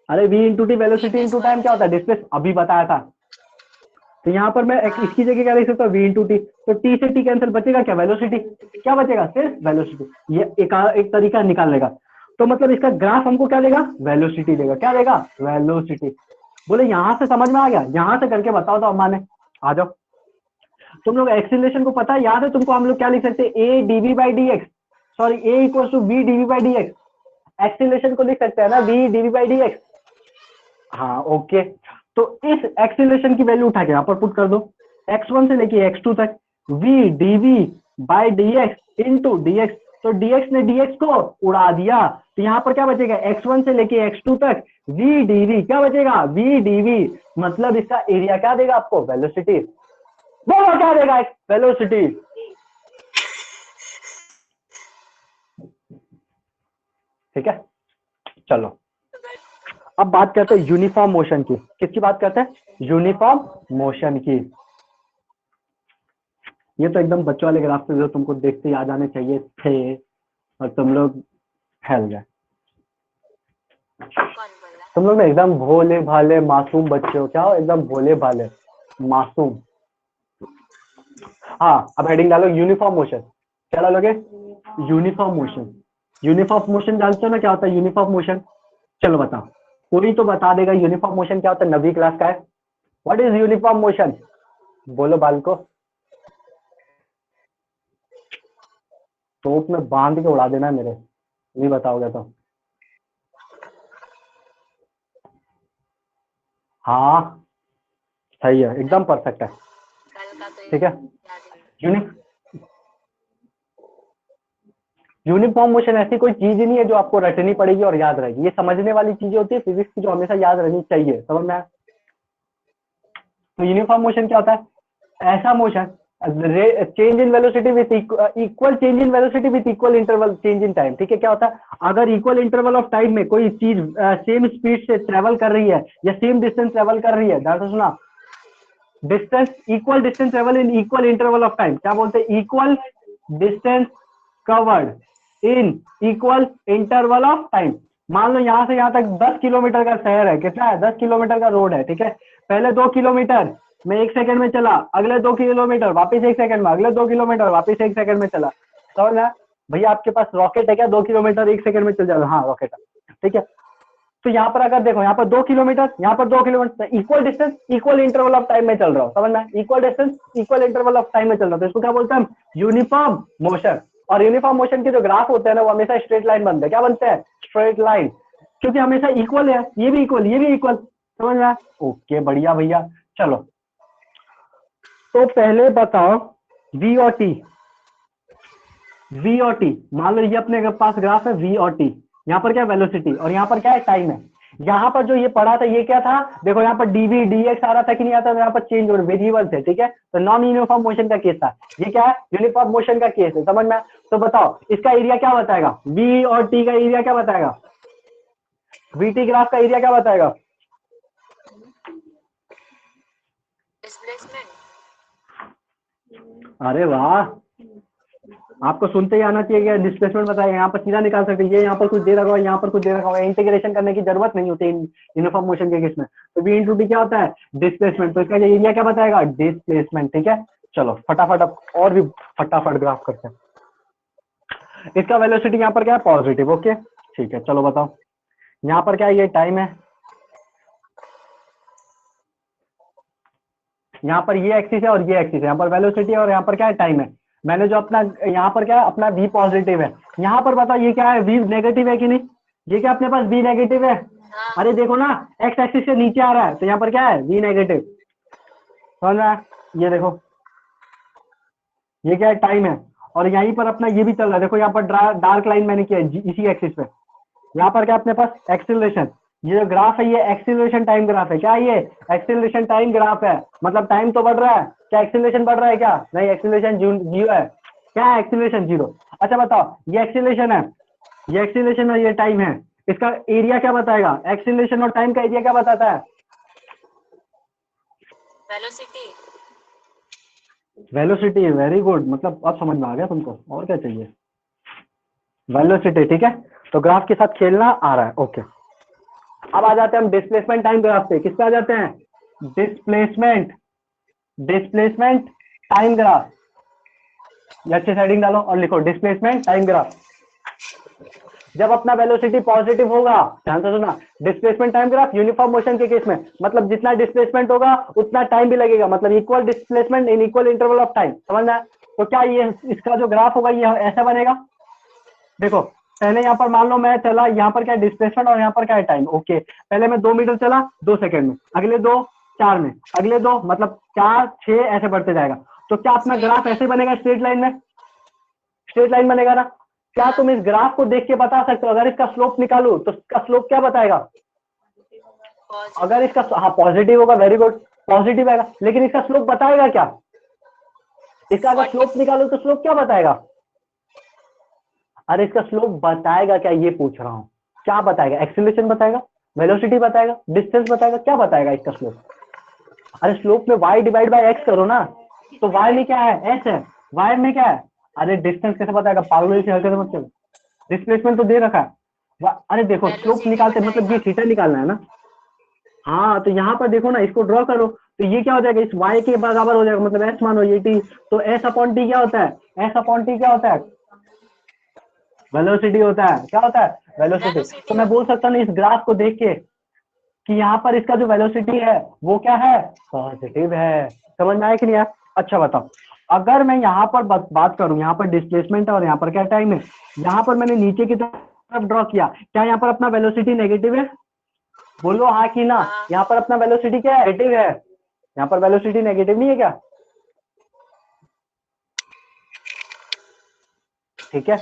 अरे v into t velocity into time क्या होता है, डिस्प्लेस, अभी बताया था। तो यहाँ पर मैं इसकी जगह क्या लिख सकता हूँ, वी इंटू टी, तो टी से टी कैंसिल, बचेगा क्या, वेलोसिटी, क्या बचेगा, सिर्फ वेलोसिटी। ये एक तरीका निकालने का। तो मतलब इसका ग्राफ हमको क्या देगा, वेलोसिटी देगा, क्या देगा, वेलोसिटी। बोले यहाँ से समझ में आ गया, यहाँ से करके बताओ तो अम्मा ने, आ जाओ। तुम लोग एक्सीलरेशन को पता है, याद है तुमको, हम लोग क्या लिख सकते हैं, a d v by d x, sorry a equal to v d v by d x. Acceleration को लिख सकते हैं ना v d v by d x. हाँ ओके, तो इस एक्सीलरेशन की वैल्यू उठा के यहाँ पर पुट कर दो, x1 से लेके x2 तक, v dv by dx into dx, तो dx ने dx को उड़ा दिया, तो यहाँ पर क्या बचेगा, x1 से लेके x2 तक v dv, क्या बचेगा, v dv, मतलब इसका एरिया क्या देगा आपको, वेलोसिटी। बोलो क्या देगा, वेलोसिटी। ठीक है, चलो अब बात करते हैं यूनिफॉर्म मोशन की। किसकी बात करते हैं, यूनिफॉर्म मोशन की। ये तो एकदम बच्चों वाले ग्राफ थे जो तुमको देखते ही आ जाने चाहिए थे, और तुम लोग फैल गए। कौन बोला? तुम लोग ना एकदम भोले भाले मासूम बच्चे हो, क्या हो, एकदम भोले भाले मासूम। हाँ अब हेडिंग डालो यूनिफॉर्म मोशन, क्या डालोगे, यूनिफॉर्म मोशन। यूनिफॉर्म मोशन जानते हो ना क्या होता है यूनिफॉर्म मोशन, चलो बताओ, कोई तो बता देगा यूनिफॉर्म मोशन क्या होता है, 9वीं क्लास का है। व्हाट इज यूनिफॉर्म मोशन, बोलो बालको, तोप में बांध के उड़ा देना मेरे, नहीं बताओगे तो। हाँ सही है, एकदम परफेक्ट है, कल का तो ठीक है। याद ही नहीं। यूनिफॉर्म मोशन ऐसी कोई चीज ही नहीं है जो आपको रटनी पड़ेगी और याद रहेगी, ये समझने वाली चीजें होती है फिजिक्स की जो हमेशा याद रहनी चाहिए, समझ में आया। तो यूनिफॉर्म मोशन क्या होता है, ऐसा motion, change in velocity with equal change in velocity with equal interval change in time, ठीक है। क्या होता है, अगर इक्वल इंटरवल ऑफ टाइम में कोई चीज सेम स्पीड से ट्रेवल कर रही है या सेम डिस्टेंस ट्रेवल कर रही है, ध्यान से सुना, distance equal distance travel in equal interval of time, क्या बोलते हैं, equal distance covered in equal interval of time. मान लो यहाँ से यहाँ तक 10 किलोमीटर का शहर है, कितना है, 10 किलोमीटर का रोड है, ठीक है। पहले 2 किलोमीटर में 1 सेकंड में चला, अगले 2 किलोमीटर वापस 1 सेकंड में, अगले 2 किलोमीटर वापस 1 सेकंड में चला, समझ में आया? भैया आपके पास रॉकेट है क्या, 2 किलोमीटर 1 सेकंड में चल जाएगा, हाँ रॉकेट है, ठीक है। तो यहाँ पर अगर देखो, यहाँ पर 2 किलोमीटर, यहाँ पर 2 kilometre, equal distance equal interval of time में चल रहा हो, समझ में, equal distance equal interval of time में चल रहा हो, तो इसको क्या बोलते हैं हम, यूनिफॉर्म मोशन। और यूनिफॉर्म मोशन के जो ग्राफ होते हैं ना वो हमेशा स्ट्रेट लाइन बनते हैं, क्या बनते हैं, स्ट्रेट लाइन, क्योंकि हमेशा इक्वल है, ये भी इक्वल, ये भी इक्वल, समझ में आया? ओके बढ़िया भैया, चलो तो पहले बताओ वी और टी, वी और टी, मान लो ये अपने पास ग्राफ है वी और टी, यहाँ पर क्या वेलोसिटी और यहाँ पर क्या है टाइम है। यहाँ पर जो ये पढ़ा था ये क्या था, देखो यहाँ पर डीवी डीएक्स आ रहा था कि नहीं आता, तो यहाँ पर चेंज हो वेरिएबल थे, ठीक है। तो नॉन यूनिफॉर्म मोशन का केस था, ये क्या है, यूनिफॉर्म मोशन का केस है, समझ में। तो बताओ इसका एरिया क्या बताएगा, वी और टी का एरिया क्या बताएगा, वी टी ग्राफ का एरिया क्या बताएगा, डिस्प्लेसमेंट। अरे वाह, आपको सुनते ही आना चाहिए, डिस्प्लेसमेंट बताएगा, यहाँ पर सीधा निकाल सकते हैं, ये यहाँ पर कुछ दे रखा होगा, यहाँ पर कुछ दे रखा होगा, इंटीग्रेशन करने की जरूरत नहीं होती यूनिफॉर्म मोशन के केस में। तो वी इंटू टी क्या होता है, डिस्प्लेसमेंट, तो इसका ये एरिया क्या बताएगा, डिस्प्लेसमेंट, ठीक है। चलो फटाफट अब और भी फटाफट ग्राफ करते हैं। इसका वेलोसिटी यहाँ पर क्या है, पॉजिटिव, ओके ठीक है। चलो बताओ यहाँ पर क्या है, ये टाइम है, यहाँ पर ये एक्सिस है और ये एक्सिस है, यहाँ पर वेलोसिटी है और यहाँ पर क्या है, टाइम है। मैंने जो अपना यहाँ पर क्या है, अपना v पॉजिटिव है, यहाँ पर बताओ ये क्या है, v नेगेटिव है कि नहीं, ये क्या अपने पास v नेगेटिव है, हाँ अरे देखो ना x एक्सिस से नीचे आ रहा है, तो यहाँ पर क्या है v नेगेटिव, समझ रहा है, ये देखो ये क्या है टाइम है, और यहीं पर अपना ये भी चल रहा है, देखो यहाँ पर डार्क लाइन मैंने किया है इसी एक्सिस पे, यहाँ पर क्या अपने पास एक्सीलरेशन, ये जो ग्राफ है ये एक्सीलरेशन टाइम ग्राफ है, क्या ये एक्सीलरेशन टाइम ग्राफ है, मतलब टाइम तो बढ़ रहा है, क्या एक्सीलरेशन बढ़ रहा है क्या, नहीं एक्सीलरेशन जीरो है, क्या है एक्सीलरेशन जीरो। अच्छा बताओ ये एक्सीलरेशन है, ये एक्सीलरेशन और ये टाइम है, इसका एरिया क्या बताएगा, एक्सीलरेशन और टाइम का एरिया क्या बताता है, वेलोसिटी। वेलोसिटी, वेरी गुड, मतलब अब समझ में आ गया तुमको, और क्या चाहिए, वेलोसिटी, ठीक है, तो ग्राफ के साथ खेलना आ रहा है, ओके। अब आ जाते हैं हम डिस्प्लेसमेंट टाइम ग्राफ पे, किस पे आ जाते हैं, डिस्प्लेसमेंट, डिस्प्लेसमेंट टाइम ग्राफ, ये अच्छे हेडिंग डालो और लिखो डिस्प्लेसमेंट टाइम ग्राफ। जब अपना वेलोसिटी पॉजिटिव होगा, ध्यान से सुना, displacement time graph uniform motion के केस में, मतलब जितना डिस्प्लेसमेंट होगा उतना टाइम भी लगेगा, मतलब equal displacement in equal interval of time, समझना है, तो क्या ये इसका जो ग्राफ होगा ये ऐसा बनेगा, देखो पहले यहाँ पर मान लो मैं चला, यहाँ पर क्या डिस्प्लेसमेंट और यहाँ पर क्या है टाइम, ओके, पहले मैं 2 मीटर चला 2 सेकंड में, अगले 2 4 में, अगले 2 मतलब 4 6 ऐसे बढ़ते जाएगा, तो क्या अपना ग्राफ ऐसे बनेगा स्ट्रेट लाइन में, स्ट्रेट लाइन बनेगा ना, क्या तुम इस ग्राफ को देख के बता सकते हो, अगर इसका स्लोप निकालू तो इसका स्लोप क्या बताएगा, अगर इसका हाँ पॉजिटिव होगा, वेरी गुड, पॉजिटिव आएगा, लेकिन इसका स्लोप बताएगा क्या, इसका अगर स्लोप निकालो तो स्लोप क्या बताएगा, अरे इसका स्लोप बताएगा क्या, ये पूछ रहा हूँ, क्या बताएगा, एक्सीलरेशन बताएगा, वेलोसिटी बताएगा, डिस्टेंस बताएगा, क्या बताएगा इसका स्लोप, अरे स्लोप में y डिवाइड बाय x करो ना, तो y में क्या है s है, y में क्या है, अरे डिस्टेंस कैसे बताएगा, पागल से हरकत मत चलो, डिस्प्लेसमेंट तो दे रखा है, अरे देखो स्लोप निकालते मतलब ये थीटा निकालना है ना, हाँ तो यहाँ पर देखो ना, इसको ड्रॉ करो, तो ये क्या हो जाएगा, इस y के बराबर हो जाएगा, मतलब s मानो ये t, तो s अपॉन t क्या होता है, s अपॉन t क्या होता है, वेलोसिटी होता है, क्या होता है, वेलोसिटी, तो मैं बोल सकता हूँ इस ग्राफ को देख के कि यहाँ पर इसका जो वेलोसिटी है वो क्या है, पॉजिटिव है, समझ में आया कि नहीं आया। अच्छा बताओ, अगर मैं यहाँ पर बात करूं, यहाँ पर डिस्प्लेसमेंट है और यहाँ पर क्या टाइम है, यहाँ पर मैंने नीचे की तरफ ड्रॉ किया, क्या यहाँ पर अपना वेलोसिटी नेगेटिव है, बोलो हाँ कि ना, यहाँ पर अपना वेलोसिटी क्या है, नेगेटिव है, यहाँ पर वेलोसिटी नेगेटिव नहीं है क्या, ठीक है,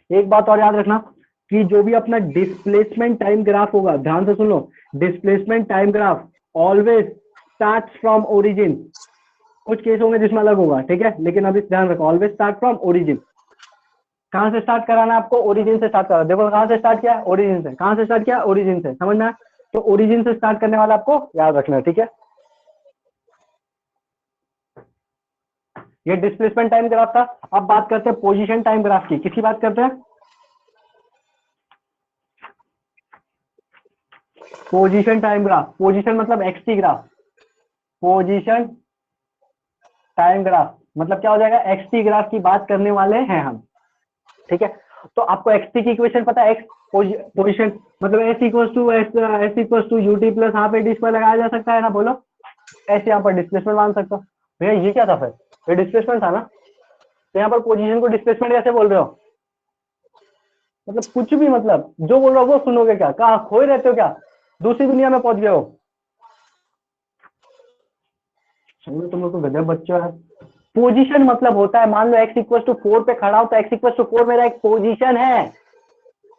एक बात और याद रखना कि जो भी अपना डिस्प्लेसमेंट टाइम ग्राफ होगा, ध्यान से सुनो, displacement time graph always start from origin, कुछ केस होंगे जिसमें अलग होगा, ठीक है, लेकिन अभी ध्यान रखो ऑलवेज स्टार्ट फ्रॉम ओरिजिन, कहां से स्टार्ट कराना है आपको, ओरिजिन से स्टार्ट करा, देखो कहां से स्टार्ट किया, ओरिजिन से, कहां से स्टार्ट किया, ओरिजिन से, समझना, तो ओरिजिन से स्टार्ट करने वाला आपको याद रखना है, ठीक है। ये डिस्प्लेसमेंट टाइम ग्राफ था। अब बात करते हैं पोजीशन टाइम ग्राफ की, किसकी बात करते हैं, पोजीशन टाइम ग्राफ, पोजीशन मतलब x t graph, position time graph मतलब क्या हो जाएगा, एक्सटी ग्राफ की बात करने वाले हैं हम, ठीक है। तो आपको एक्सटी की इक्वेशन पता है, एक्स पोजीशन मतलब s equal to u t plus half a d square लगाया जा सकता है ना, बोलो, ऐसे यहाँ पर डिस्प्लेसमेंट मान सकते हो, भैया ये क्या था फिर, ये डिस्प्लेसमेंट था ना, तो यहाँ पर पोजीशन को डिस्प्लेसमेंट कैसे बोल रहे हो, मतलब कुछ भी, मतलब जो बोल रहा हो वो सुनोगे क्या, कहा खोए रहते हो क्या, दूसरी दुनिया में पहुंच गए हो, तुम लोग तो गजब बच्चे है। पोजीशन मतलब होता है, मान लो x इक्वल टू 4 पे खड़ा हो तो x इक्वल टू 4 मेरा एक पोजीशन है,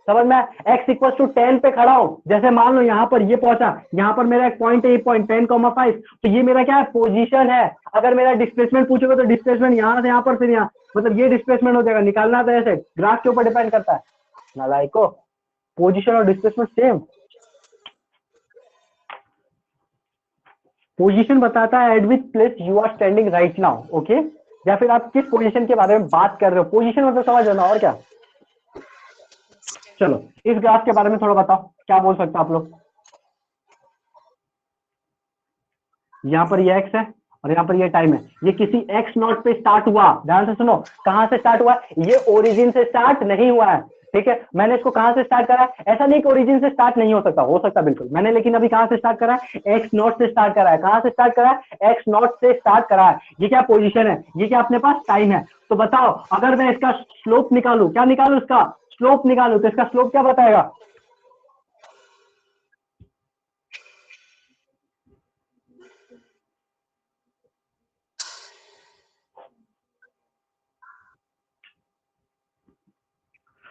समझ में, x इक्वल टू 10 पे खड़ा हो, जैसे मान लो यहाँ पर ये पहुंचा, यहाँ पर मेरा एक पॉइंट है, पॉइंट 10,5, तो ये मेरा क्या है, पोजीशन है। अगर मेरा डिस्प्लेसमेंट पूछोगे तो डिस्प्लेसमेंट यहाँ से यहाँ पर फिर यहाँ, मतलब ये डिस्प्लेसमेंट हो जाएगा, निकालना तो ऐसे ग्राफ के ऊपर डिपेंड करता है, नालायको, पोजीशन और डिस्प्लेसमेंट सेम, पोजीशन बताता है at which place you are standing right now, okay, या फिर आप किस पोजीशन के बारे में बात कर रहे हो, पोजीशन मतलब समझ लेना, और क्या। चलो इस ग्राफ के बारे में थोड़ा बताओ, क्या बोल सकते आप लोग, यहाँ पर ये एक्स है और यहाँ पर ये टाइम है, ये किसी एक्स नॉट पे स्टार्ट हुआ, ध्यान से सुनो, कहां से स्टार्ट हुआ, ये ओरिजिन से स्टार्ट नहीं हुआ है, ठीक है, मैंने इसको कहां से स्टार्ट करा है, ऐसा नहीं कि ओरिजिन से स्टार्ट नहीं हो सकता बिल्कुल मैंने, लेकिन अभी कहां से स्टार्ट करा है, एक्स नॉट से स्टार्ट करा है। कहां से स्टार्ट करा है, एक्स नॉट से स्टार्ट करा है। ये क्या पोजीशन है, ये क्या अपने पास टाइम है। तो बताओ अगर मैं इसका स्लोप निकालू, क्या निकालू, इसका स्लोप निकालू, तो इसका स्लोप क्या बताएगा,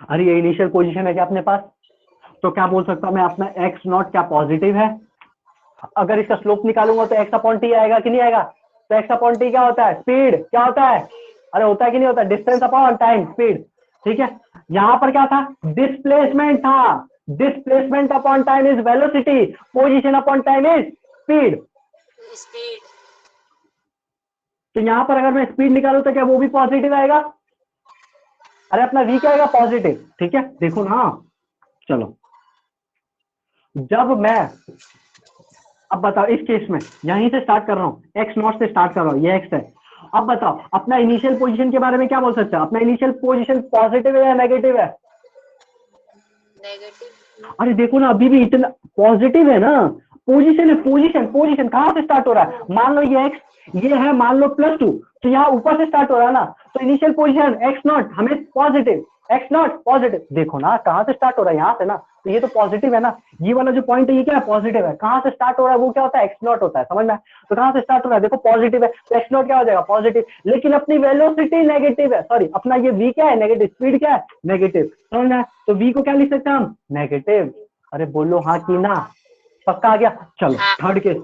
अरे ये इनिशियल पोजीशन है क्या अपने पास, तो क्या बोल सकता हूं मैं, अपना एक्स नॉट क्या पॉजिटिव है। अगर इसका स्लोप निकालूंगा तो एक्स अपॉन टी आएगा कि नहीं आएगा, तो एक्स अपॉन टी क्या होता है, स्पीड, क्या होता है, अरे होता है कि नहीं होता, डिस्टेंस अपॉन टाइम, स्पीड। ठीक है, यहां पर क्या था, डिस्प्लेसमेंट था, displacement upon time is velocity, position upon time is speed. Speed. तो यहां पर अगर मैं स्पीड निकालू तो क्या वो भी पॉजिटिव आएगा, अरे अपना v क्या आएगा, पॉजिटिव। ठीक है, देखो ना, चलो जब मैं, अब बताओ इस केस में यहीं से स्टार्ट कर रहा हूं, एक्स नॉट से स्टार्ट कर रहा हूं, ये एक्स है। अब बताओ अपना इनिशियल पोजीशन के बारे में क्या बोल सकते हैं, अपना इनिशियल पोजीशन पॉजिटिव है या नेगेटिव है, नेगेटिव। अरे देखो ना अभी भी इतना पॉजिटिव है ना, पोजीशन है, पोजीशन पोजीशन कहां से स्टार्ट हो रहा है, मान लो ये एक्स, ये है मान लो +2, तो यहाँ ऊपर से स्टार्ट हो रहा है ना, तो इनिशियल पोजीशन एक्स नॉट हमें पॉजिटिव, एक्स नॉट पॉजिटिव, देखो ना कहां से स्टार्ट हो रहा है, यहाँ से ना, तो ये तो पॉजिटिव है ना, ये वाला जो पॉइंट है ये क्या है, पॉजिटिव है। कहां से स्टार्ट हो रहा है वो क्या होता है, एक्स नॉट होता है, समझ में, तो कहां से स्टार्ट हो रहा है, देखो पॉजिटिव है, तो एक्स नॉट क्या हो जाएगा, पॉजिटिव, लेकिन अपनी वेलोसिटी नेगेटिव है, सॉरी अपना ये v क्या है, नेगेटिव, स्पीड क्या है, नेगेटिव, समझ में, तो v को क्या लिख सकते हैं हम, नेगेटिव। अरे बोलो हाँ कि ना, पक्का आ गया। चलो हाँ। थर्ड केस,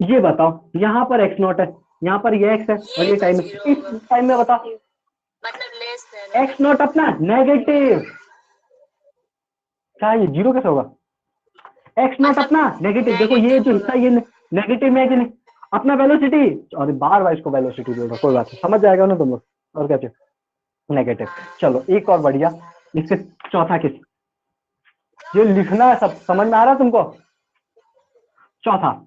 ये बताओ यहाँ पर एक्स नॉट है, यहाँ पर ये एक्स है और ये ये तो टाइम है, जीरो इस होगा, टाइम में बताओ मतलब लेस देन। एक्स नॉट अपना नेगेटिव, क्या ये जीरो कैसे होगा, एक्स नॉट मतलब अपना नेगेटिव, देखो ये नेगेटिव जो होगा। हिस्सा ये नेगेटिव में है कि नहीं, अपना वेलोसिटी, और बार बार इसको वेलोसिटी बोल रहा, कोई बात नहीं, समझ जाएगा ना तुम लोग, और क्या चाहिए, नेगेटिव। चलो एक और बढ़िया, इसके चौथा केस, ये लिखना है सब, समझ में आ रहा है तुमको, चौथा,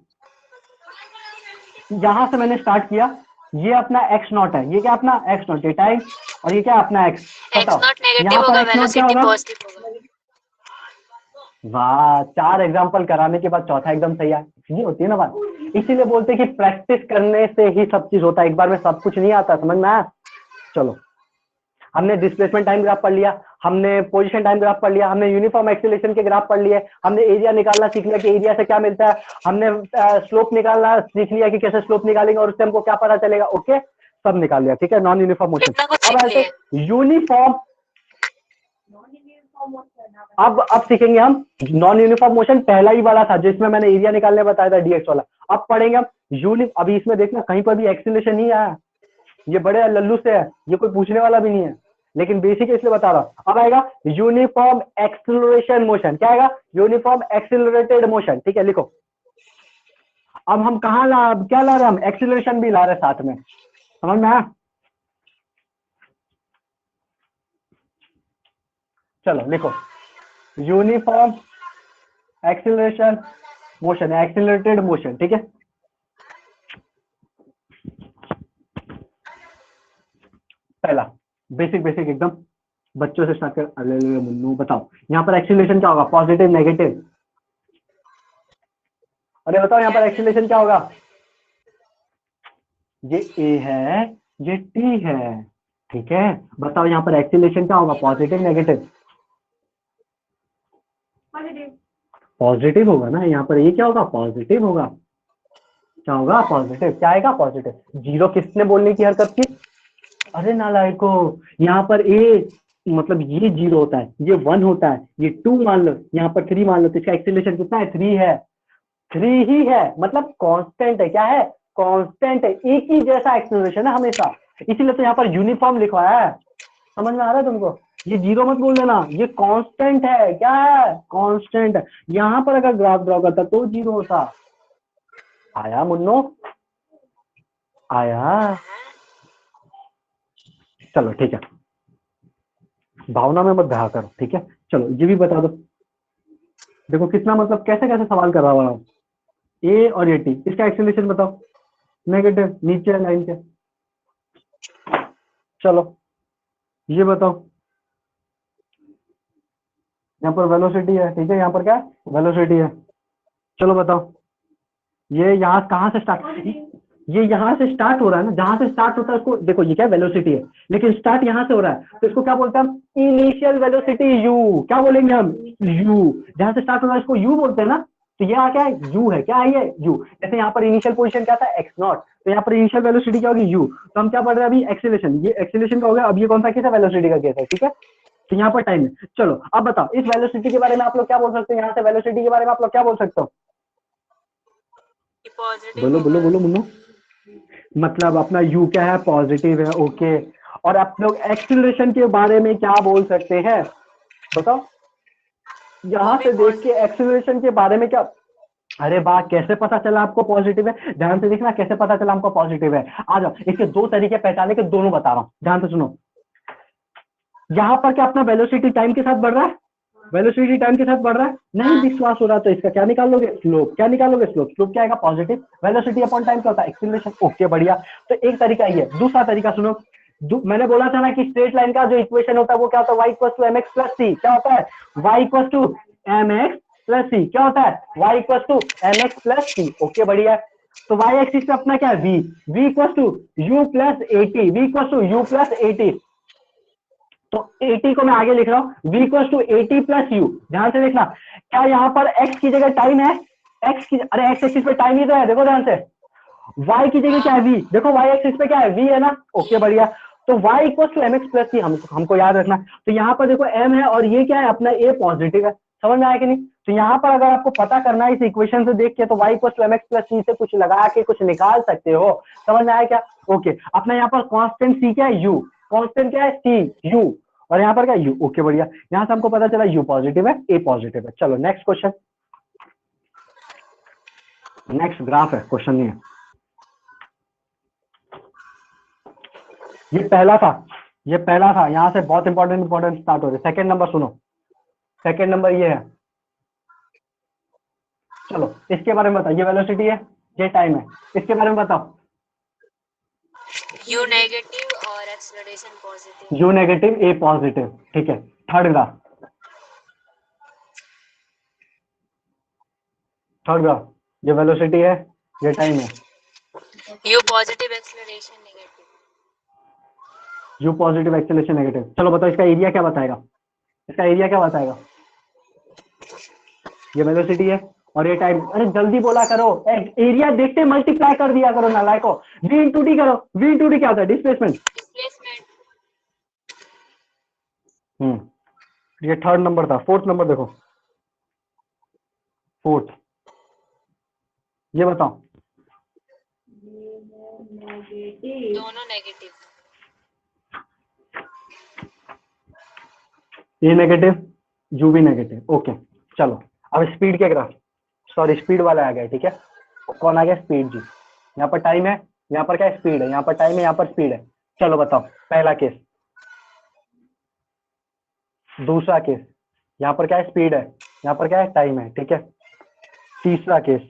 यहां से मैंने स्टार्ट किया, ये अपना एक्स नॉट है, ये क्या अपना एक्स नॉट, ये टाइम, और ये क्या अपना एक्स, एक्स बताओ नॉट यहाँ नेगेटिव पर होगा, एक्स नॉट क्या वेलोसिटी होगा, पॉजिटिव होगा। वाह, 4 एग्जाम्पल कराने के बाद चौथा एकदम सही है, ये होती है ना बात, इसीलिए बोलते हैं कि प्रैक्टिस करने से ही सब चीज होता है, एक बार में सब कुछ नहीं आता, समझ में आया। चलो हमने डिस्प्लेसमेंट टाइम ग्राफ पढ़ लिया, हमने पोजीशन टाइम ग्राफ पढ़ लिया, हमने यूनिफॉर्म एक्सीलरेशन के ग्राफ पढ़ लिए, हमने एरिया निकालना सीख लिया कि एरिया से क्या मिलता है, हमने स्लोप निकालना सीख लिया कि कैसे स्लोप निकालेंगे और उससे हमको क्या पता चलेगा, ओके सब निकाल लिया, ठीक है, नॉन यूनिफॉर्म मोशन। इतना कुछ अब सीख ऐसे लिए। यूनिफॉर्म, अब सीखेंगे हम नॉन यूनिफॉर्म मोशन, पहला ही वाला था जिसमें मैंने एरिया निकालने बताया था, डीएक्स वाला। अब पढ़ेंगे हम अभी इसमें देखना कहीं पर भी एक्सीलरेशन नहीं आया, ये बड़े लल्लू से है, ये कोई पूछने वाला भी नहीं है, लेकिन बेसिक इसलिए बता रहा हूं। अब आएगा यूनिफॉर्म एक्सिलरेशन मोशन, क्या आएगा, यूनिफॉर्म एक्सिलरेटेड मोशन, ठीक है लिखो। अब हम कहा क्या ला रहे हैं हम, एक्सिलरेशन भी ला रहे हैं साथ में, समझ में आया। चलो लिखो, uniform acceleration motion, accelerated motion, ठीक है। पहला बेसिक बेसिक एकदम बच्चों से स्टार्ट कर, अरे मुन्नू बताओ यहाँ पर एक्सीलरेशन क्या होगा, पॉजिटिव नेगेटिव, अरे बताओ यहाँ पर एक्सीलरेशन क्या होगा, ये ए है ये टी है, ठीक है, बताओ यहाँ पर एक्सीलरेशन क्या होगा, पॉजिटिव नेगेटिव, पॉजिटिव होगा ना, यहाँ पर ये क्या होगा, पॉजिटिव होगा, क्या होगा, पॉजिटिव, क्या आएगा, पॉजिटिव। जीरो किसने बोलने की हरकत की, अरे नालायको, यहाँ पर ए मतलब ये जीरो होता है, ये 1 होता है, ये 2 मान लो, यहाँ पर 3 मान लो, तो इसका एक्सीलरेशन कितना है, 3 है, 3 ही है, मतलब कांस्टेंट है, क्या है, कांस्टेंट है, एक ही जैसा एक्सीलरेशन है हमेशा, इसीलिए तो यहाँ पर यूनिफॉर्म लिखवाया है, समझ में आ रहा है तुमको, ये जीरो मत बोल देना, ये कांस्टेंट है, क्या है, कांस्टेंट है। यहाँ पर अगर ग्राफ ड्रॉ करता तो जीरो होता, आया मुन्नो, आया, चलो ठीक है, भावना में मत बहा करो, ठीक है। चलो ये भी बता दो, देखो कितना मतलब कैसे कैसे सवाल कर रहा हूँ, ए और ए टी, इसका एक्सीलरेशन बताओ, नेगेटिव, नीचे लाइन के, चलो ये बताओ यहाँ पर वेलोसिटी है, ठीक है, यहाँ पर क्या है, वेलोसिटी है। चलो बताओ, ये यहाँ कहाँ से स्टार्ट, ये यहाँ से स्टार्ट हो रहा है ना, जहां से स्टार्ट होता है उसको देखो, ये क्या वेलोसिटी है, लेकिन स्टार्ट यहाँ से हो रहा है, तो इसको क्या बोलते हैं हम, इनिशियल वेलोसिटी यू। क्या बोलेंगे हम, यू। जहां से स्टार्ट हो रहा है इसको यू बोलते हैं ना, तो ये क्या है, यू है, क्या है ये, यू। जैसे यहाँ पर इनिशियल पोजीशन क्या था, एक्स नॉट, तो यहाँ पर इनिशियल वेलोसिटी क्या होगी, यू। तो हम क्या पढ़ रहे हैं अभी, एक्सीलरेशन, ये एक्सीलरेशन का हो गया। अब ये कौन सा केस है, वेलोसिटी का केस है, ठीक है। तो यहाँ पर टाइम है। चलो अब बताओ, इस वेलोसिटी के बारे में आप लोग क्या बोल सकते हैं, यहाँ से वेलोसिटी के बारे में आप लोग क्या बोल सकते हो, पॉजिटिव बोलो बोलो होगा। बोलो मुन्नो। मतलब अपना यू क्या है, पॉजिटिव है, ओके। और आप लोग एक्सीलरेशन के बारे में क्या बोल सकते हैं, बताओ। वो यहाँ भी से देख के पॉजिटिव। एक्सीलरेशन के बारे में क्या, अरे वाह, कैसे पता चला आपको पॉजिटिव है, ध्यान से देखना, कैसे पता चला हमको पॉजिटिव है। आ जाओ, इसके दो तरीके पहचाने के, दोनों बता रहा हूँ, ध्यान से सुनो। यहाँ पर क्या अपना वेलोसिटी टाइम के साथ बढ़ रहा है, वेलोसिटी टाइम के साथ बढ़ रहा है, नहीं हाँ। विश्वास हो रहा, तो इसका क्या निकालोगे, स्लोप। क्या निकालोगे, स्लोप। स्लोप क्या आएगा, पॉजिटिव। वेलोसिटी अपॉन टाइम क्या होता है, एक्सीलरेशन। ओके बढ़िया। तो एक तरीका ये है, दूसरा तरीका सुनो। मैंने बोला था ना कि स्ट्रेट लाइन का जो इक्वेशन होता है वो क्या होता है, y equal to mx plus c. क्या होता है, y equal to mx plus c. क्या होता है, y equal to mx plus c. Okay बढ़िया। तो y एक्सिस पे अपना क्या है, v equal to u plus 80, v equal to u plus 80। तो 80 को मैं आगे लिख रहा हूँ, v equal to 80 plus u. ध्यान से देखना, क्या यहाँ पर x की जगह टाइम है, x की, अरे x एक्सिस पे टाइम ही तो है, देखो ध्यान से। y की जगह क्या है, v। देखो y एक्सिस पे क्या है, v है ना, ओके बढ़िया। तो y equal to m x plus c, हमको याद रखना। तो यहाँ पर देखो m है और ये क्या है अपना a पॉजिटिव है, समझ में आया कि नहीं। तो यहाँ पर अगर आपको पता करना है इस इक्वेशन से देख के, तो y equal to m x plus c से कुछ लगा के कुछ निकाल सकते हो, समझ में आया क्या। ओके, अपना यहाँ पर कांस्टेंट c क्या है, u। कांस्टेंट क्या है, c, u। और यहाँ पर क्या, u। ओके बढ़िया, यहाँ से हमको पता चला u पॉजिटिव है, a पॉजिटिव है। चलो नेक्स्ट क्वेश्चन, नेक्स्ट ग्राफ है, क्वेश्चन नहीं है। ये पहला था, ये पहला था, यहाँ से बहुत इंपॉर्टेंट इंपॉर्टेंट स्टार्ट हो रहे। सेकंड नंबर सुनो, सेकंड नंबर ये है। चलो इसके बारे में बताओ, ये वेलोसिटी है, ये टाइम है, इसके बारे में बताओ। यू नेगेटिव और acceleration positive. You negative, A positive, ठीक है। थर्ड ग्राफ, थर्ड ग्राफ, ये वेलोसिटी है, ये टाइम है। You positive acceleration negative. You positive, acceleration negative. चलो बताओ इसका एरिया क्या बताएगा, इसका एरिया क्या बताएगा। ये वेलोसिटी है और ये टाइम। अरे जल्दी बोला करो, एरिया देखते मल्टीप्लाई कर दिया करो नालायको। v इंटू डी करो, v इंटू डी क्या होता है, डिस्प्लेसमेंट। डिस्प्लेसमेंट। ये थर्ड नंबर था, फोर्थ नंबर देखो, फोर्थ, ये बताओ। दोनों नेगेटिव। ए नेगेटिव, यू भी नेगेटिव, ओके। चलो अब स्पीड के ग्राफ, सॉरी स्पीड वाला आ गया, ठीक है। कौन आ गया, स्पीड जी। यहाँ पर टाइम है, यहाँ पर क्या है, स्पीड है। यहाँ पर टाइम है, यहाँ पर स्पीड है। चलो बताओ पहला केस, दूसरा केस, यहाँ पर क्या है, स्पीड है, यहाँ पर क्या है, टाइम है, ठीक है। तीसरा केस,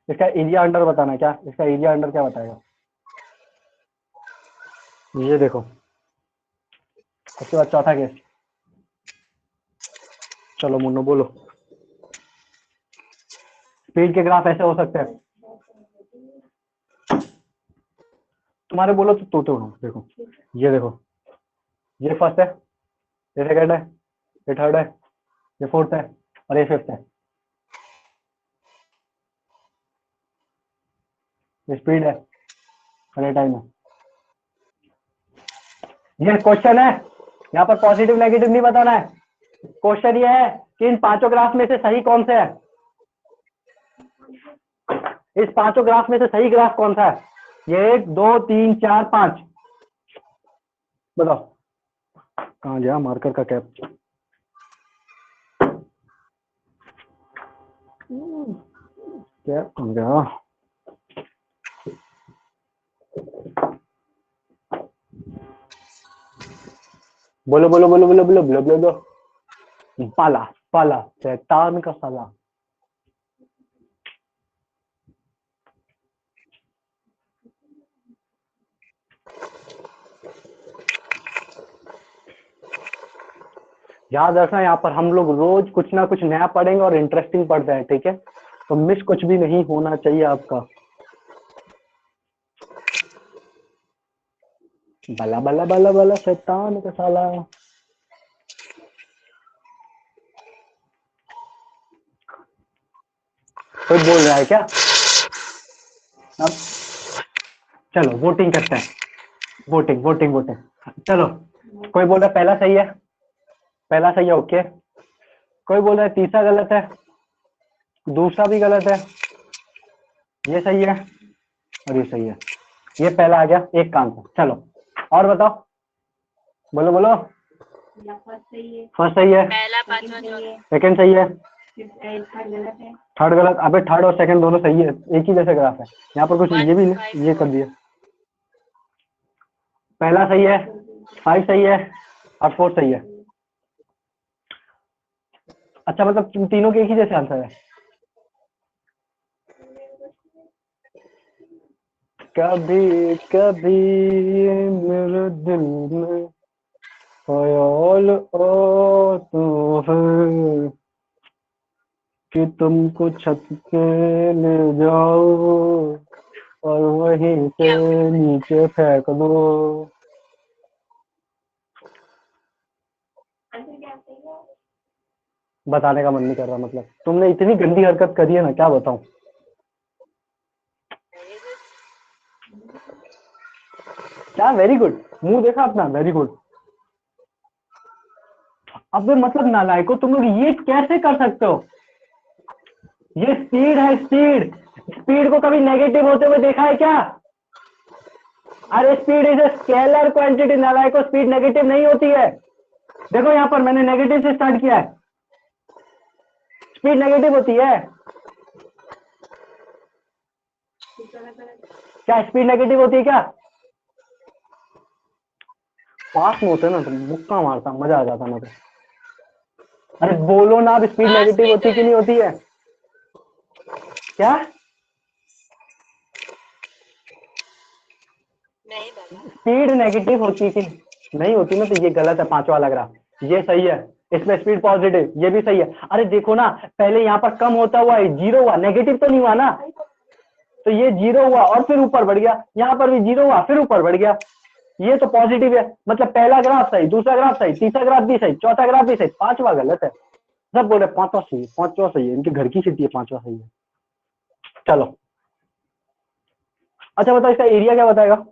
इसका एरिया अंडर बताना है क्या, इसका एरिया अंडर क्या बताएगा, ये देखो। उसके बाद चौथा केस, चलो मुन्नो बोलो। स्पीड के ग्राफ ऐसे हो सकते हैं, तुम्हारे बोलो तो तोते उड़ो। देखो ये देखो, ये फर्स्ट है, ये सेकंड है, ये थर्ड है, ये फोर्थ है और ये फिफ्थ है। ये स्पीड है और ये टाइम है। ये क्वेश्चन है, यहाँ पर पॉजिटिव नेगेटिव नहीं बताना है। क्वेश्चन ये है कि इन पांचों ग्राफ में से सही कौन से है, इस पांचों ग्राफ में से सही ग्राफ कौन सा है। ये 1 2 3 4 5, बताओ। कहाँ गया मार्कर का कैप, कैप कहाँ गया। बोलो बोलो बोलो बोलो बोलो बोलो बोलो, पाला पाला शैतान का साला। याद रखना, यहाँ पर हम लोग रोज कुछ ना कुछ नया पढ़ेंगे और इंटरेस्टिंग पढ़ते हैं, ठीक है? तो मिस कुछ भी नहीं होना चाहिए आपका। बला बला बला बला शैतान का साला। कोई बोल रहा है क्या? अब चलो वोटिंग करते हैं। Voting voting voting. चलो, कोई बोल रहा है पहला सही है, पहला सही है, ओके। कोई बोल रहा है तीसरा गलत है, दूसरा भी गलत है, ये सही है और ये सही है। ये पहला आ गया एक कान से। चलो और बताओ, बोलो बोलो। फर्स्ट सही है, पहला पांचवा चौथा। सेकंड सही है, थर्ड गलत। अबे थर्ड और सेकंड दोनों सही है, एक ही जैसे ग्राफ है। यहाँ पर कुछ ये भी 1 नहीं, 5 ये कर 4। दिया। पहला सही है, 5 सही है और 4 सही है। अच्छा, मतलब तीनों के एक ही जैसे आंसर है। कभी कभी मेरे दिल में ख्याल आता है कि तुमको छत पे ले जाओ और वहीं से क्या नीचे फेंक दो। बताने का मन नहीं कर रहा, मतलब तुमने इतनी गंदी हरकत करी है ना, क्या बताऊं। Very good. क्या वेरी गुड? मुंह देखा अपना, वेरी गुड। अब मतलब नालायको, तुम लोग ये कैसे कर सकते हो? ये स्पीड है, स्पीड। स्पीड को कभी नेगेटिव होते हुए देखा है क्या? अरे speed is a scalar quantity नालायको, स्पीड नेगेटिव नहीं होती है। देखो यहाँ पर मैंने नेगेटिव से स्टार्ट किया है, स्पीड नेगेटिव होती है क्या? स्पीड नेगेटिव होती है क्या? पास में होते ना तो मुक्का मारता, मजा आ जाता ना। तो अरे बोलो ना, अब स्पीड पास नेगेटिव में तो होती कि है। नहीं होती है? क्या? नहीं बाबा। स्पीड नेगेटिव होती कि नहीं होती ना? तो ये गलत है, पांचवा वाला ग्राफ। ये सही है, इसमें स्पीड पॉजिटिव, ये भी सही है। अरे देखो ना, पहले यहाँ पर कम होता हुआ जीरो हुआ, नेगेटिव तो नहीं हुआ ना। तो ये जीरो हुआ और फिर ऊपर बढ़ गया, यहाँ पर भी जीरो हुआ फिर ऊपर बढ़ गया। ये तो पॉजिटिव है, मतलब पहला ग्राफ सही, दूसरा ग्राफ सही, तीसरा ग्राफ भी सही, चौथा ग्राफ भी सही, पांचवा गलत है। सब बोल रहे पांचवा सही है, पांचवा सही है, इनके घर की सीटी है, पांचवा सही है। चलो अच्छा बताओ, इसका एरिया क्या बताएगा?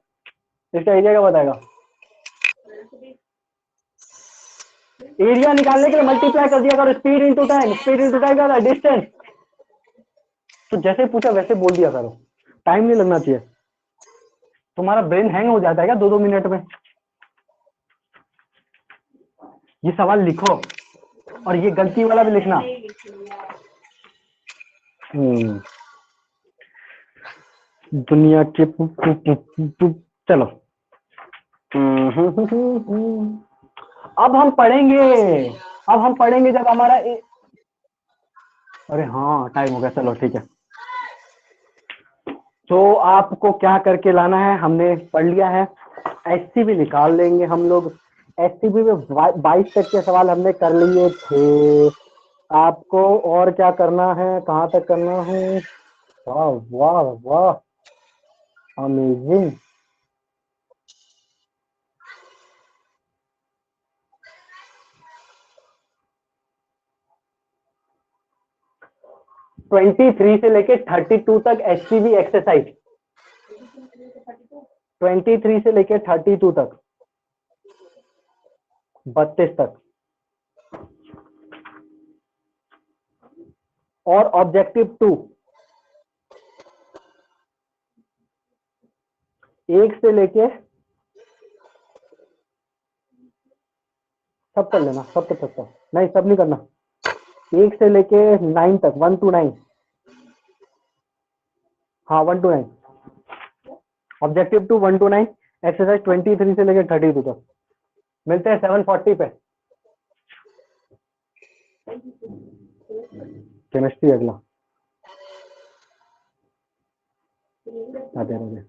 इसका एरिया क्या बताएगा? एरिया निकालने के लिए मल्टीप्लाई कर दिया करो, speed into time, speed into time क्या था? डिस्टेंस। तो जैसे पूछा वैसे बोल दिया करो, टाइम नहीं लगना चाहिए। तुम्हारा ब्रेन हैंग हो जाता है क्या 2-2 मिनट में? ये सवाल लिखो और ये गलती वाला भी लिखना। दुनिया के चलो। अब हम पढ़ेंगे, अब हम पढ़ेंगे जब हमारा अरे हाँ टाइम हो गया, चलो ठीक है। तो आपको क्या करके लाना है, हमने पढ़ लिया है। एससीबी निकाल लेंगे हम लोग। एससीबी में 22 तक के सवाल हमने कर लिए थे। आपको और क्या करना है, कहाँ तक करना है? वाह वाह वाह, अमेजिंग। ट्वेंटी थ्री से लेके 32 तक एससीबी एक्सरसाइज, 23 से लेके 32 तक, 32 तक। और ऑब्जेक्टिव 2 1 से लेके सब कर लेना, सब कर सकता हूँ, नहीं सब नहीं करना। 1 से लेके 9 तक, 1 to 9। हाँ 1 to 9, ऑब्जेक्टिव 2 1 to 9, एक्सरसाइज 23 से लेके 32 तक। मिलते हैं 7:40 पे। केमिस्ट्री अगला। आते रहोगे।